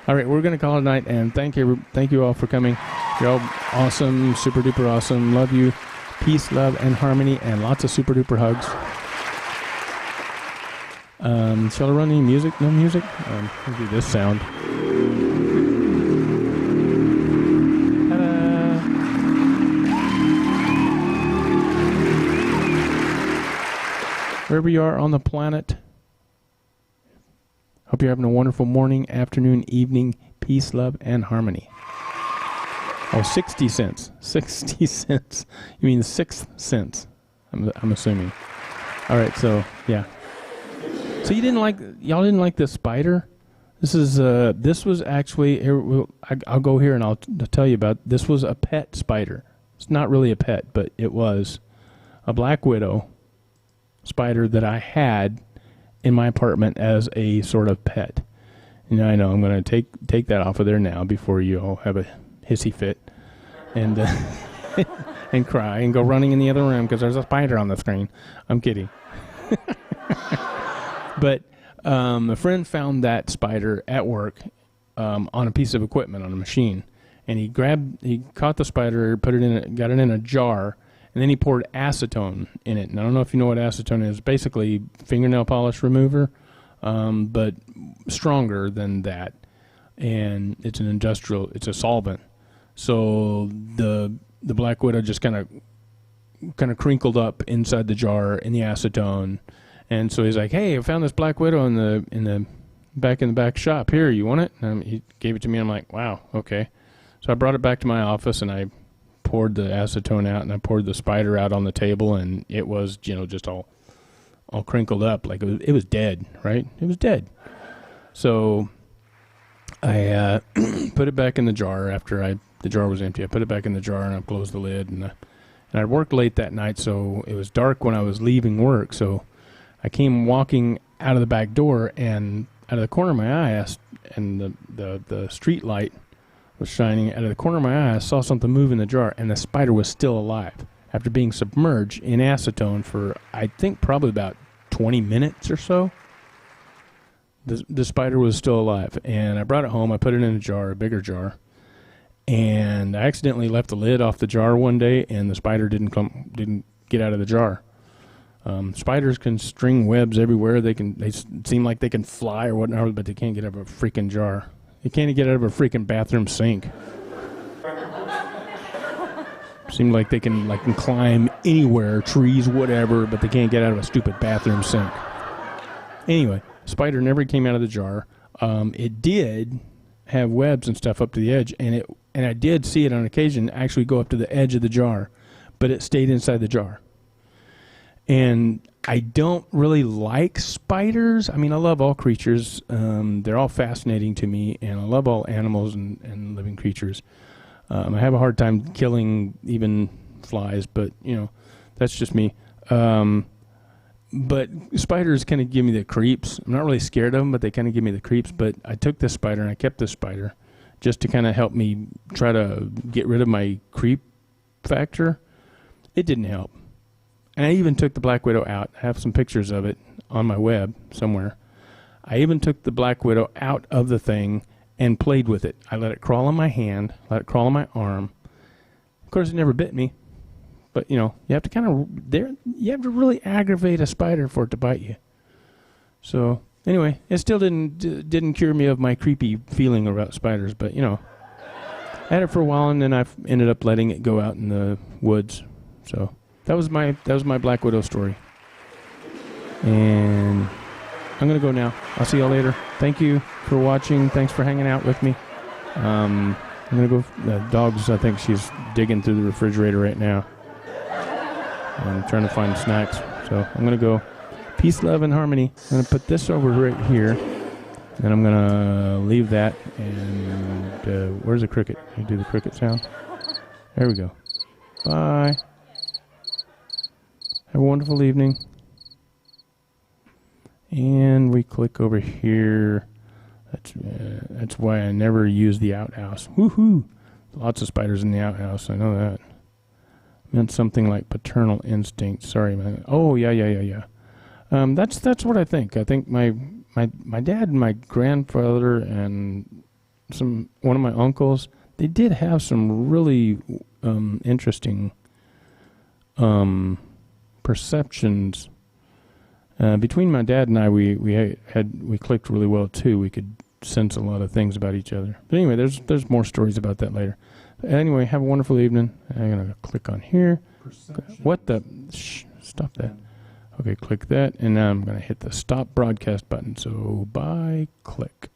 All right, we're going to call it a night, and thank you all for coming. You're all awesome, super duper awesome. Love you. Peace, love, and harmony, and lots of super duper hugs. Shall I run any music? No music? We'll do this sound. Ta-da! Wherever you are on the planet, hope you're having a wonderful morning, afternoon, evening, peace, love, and harmony. Oh, 60 cents. 60 cents. You mean 6 cents, I'm assuming. All right, so, yeah. So y'all didn't like the spider? This was actually, here, I'll go here and I'll tell you about, this was a pet spider. It's not really a pet, but it was a black widow spider that I had in my apartment as a sort of pet. And I know I'm going to take that off of there now before you all have a hissy fit and and cry and go running in the other room because there's a spider on the screen. I'm kidding. But a friend found that spider at work on a piece of equipment on a machine, and he caught the spider, got it in a jar, and then he poured acetone in it. And I don't know if you know what acetone is. Basically, fingernail polish remover, but stronger than that. And it's it's a solvent. So the Black Widow just kind of crinkled up inside the jar in the acetone. And so he's like, "Hey, I found this Black Widow in the back shop. Here, you want it?" And he gave it to me. I'm like, "Wow, okay." So I brought it back to my office, and I poured the acetone out, and I poured the spider out on the table, and it was, just all crinkled up, like it was dead, right? It was dead. So I put it back in the jar after the jar was empty. I put it back in the jar, and I closed the lid, and I worked late that night, so it was dark when I was leaving work. So I came walking out of the back door, and out of the corner of my eye, and the street light was shining out of the corner of my eye. I saw something move in the jar, and the spider was still alive after being submerged in acetone for, I think, probably about 20 minutes or so. The spider was still alive, and I brought it home. I put it in a jar, a bigger jar, and I accidentally left the lid off the jar one day, and the spider didn't get out of the jar. Spiders can string webs everywhere. They seem like they can fly or whatnot, but they can't get out of a freaking jar. They can't get out of a freaking bathroom sink. Seem like they can climb anywhere, trees, whatever, but they can't get out of a stupid bathroom sink. Anyway, spider never came out of the jar. It did have webs and stuff up to the edge, and I did see it on occasion actually go up to the edge of the jar, but it stayed inside the jar. And I don't really like spiders. I mean, I love all creatures. They're all fascinating to me, and I love all animals and living creatures. I have a hard time killing even flies, but, that's just me. But spiders kind of give me the creeps. I'm not really scared of them, but they kind of give me the creeps. But I took this spider, and I kept this spider just to kind of help me try to get rid of my creep factor. It didn't help. And I even took the black widow out. I have some pictures of it on my web somewhere. I even took the black widow out of the thing and played with it. I let it crawl on my hand, let it crawl on my arm. Of course, it never bit me. But, you have to you have to really aggravate a spider for it to bite you. So, anyway, it still didn't cure me of my creepy feeling about spiders. But, I had it for a while, and then I ended up letting it go out in the woods. So... That was my Black Widow story. And I'm going to go now. I'll see y'all later. Thank you for watching. Thanks for hanging out with me. I'm going to go. The dog's, I think she's digging through the refrigerator right now. I'm trying to find snacks. So I'm going to go. Peace, love, and harmony. I'm going to put this over right here. And I'm going to leave that. And where's the cricket? Can you do the cricket sound? There we go. Bye. Have a wonderful evening. And we click over here. That's why I never use the outhouse. Woohoo! Lots of spiders in the outhouse. I know that. Meant something like paternal instinct. Sorry, man. Oh yeah. That's what I think. I think my dad and my grandfather and one of my uncles, they did have some really interesting perceptions. Between my dad and I, we clicked really well too. We could sense a lot of things about each other. But anyway, there's more stories about that later. But anyway, have a wonderful evening. I'm gonna click on here. What the? Stop that. Okay, click that, and now I'm gonna hit the stop broadcast button. So bye. Click.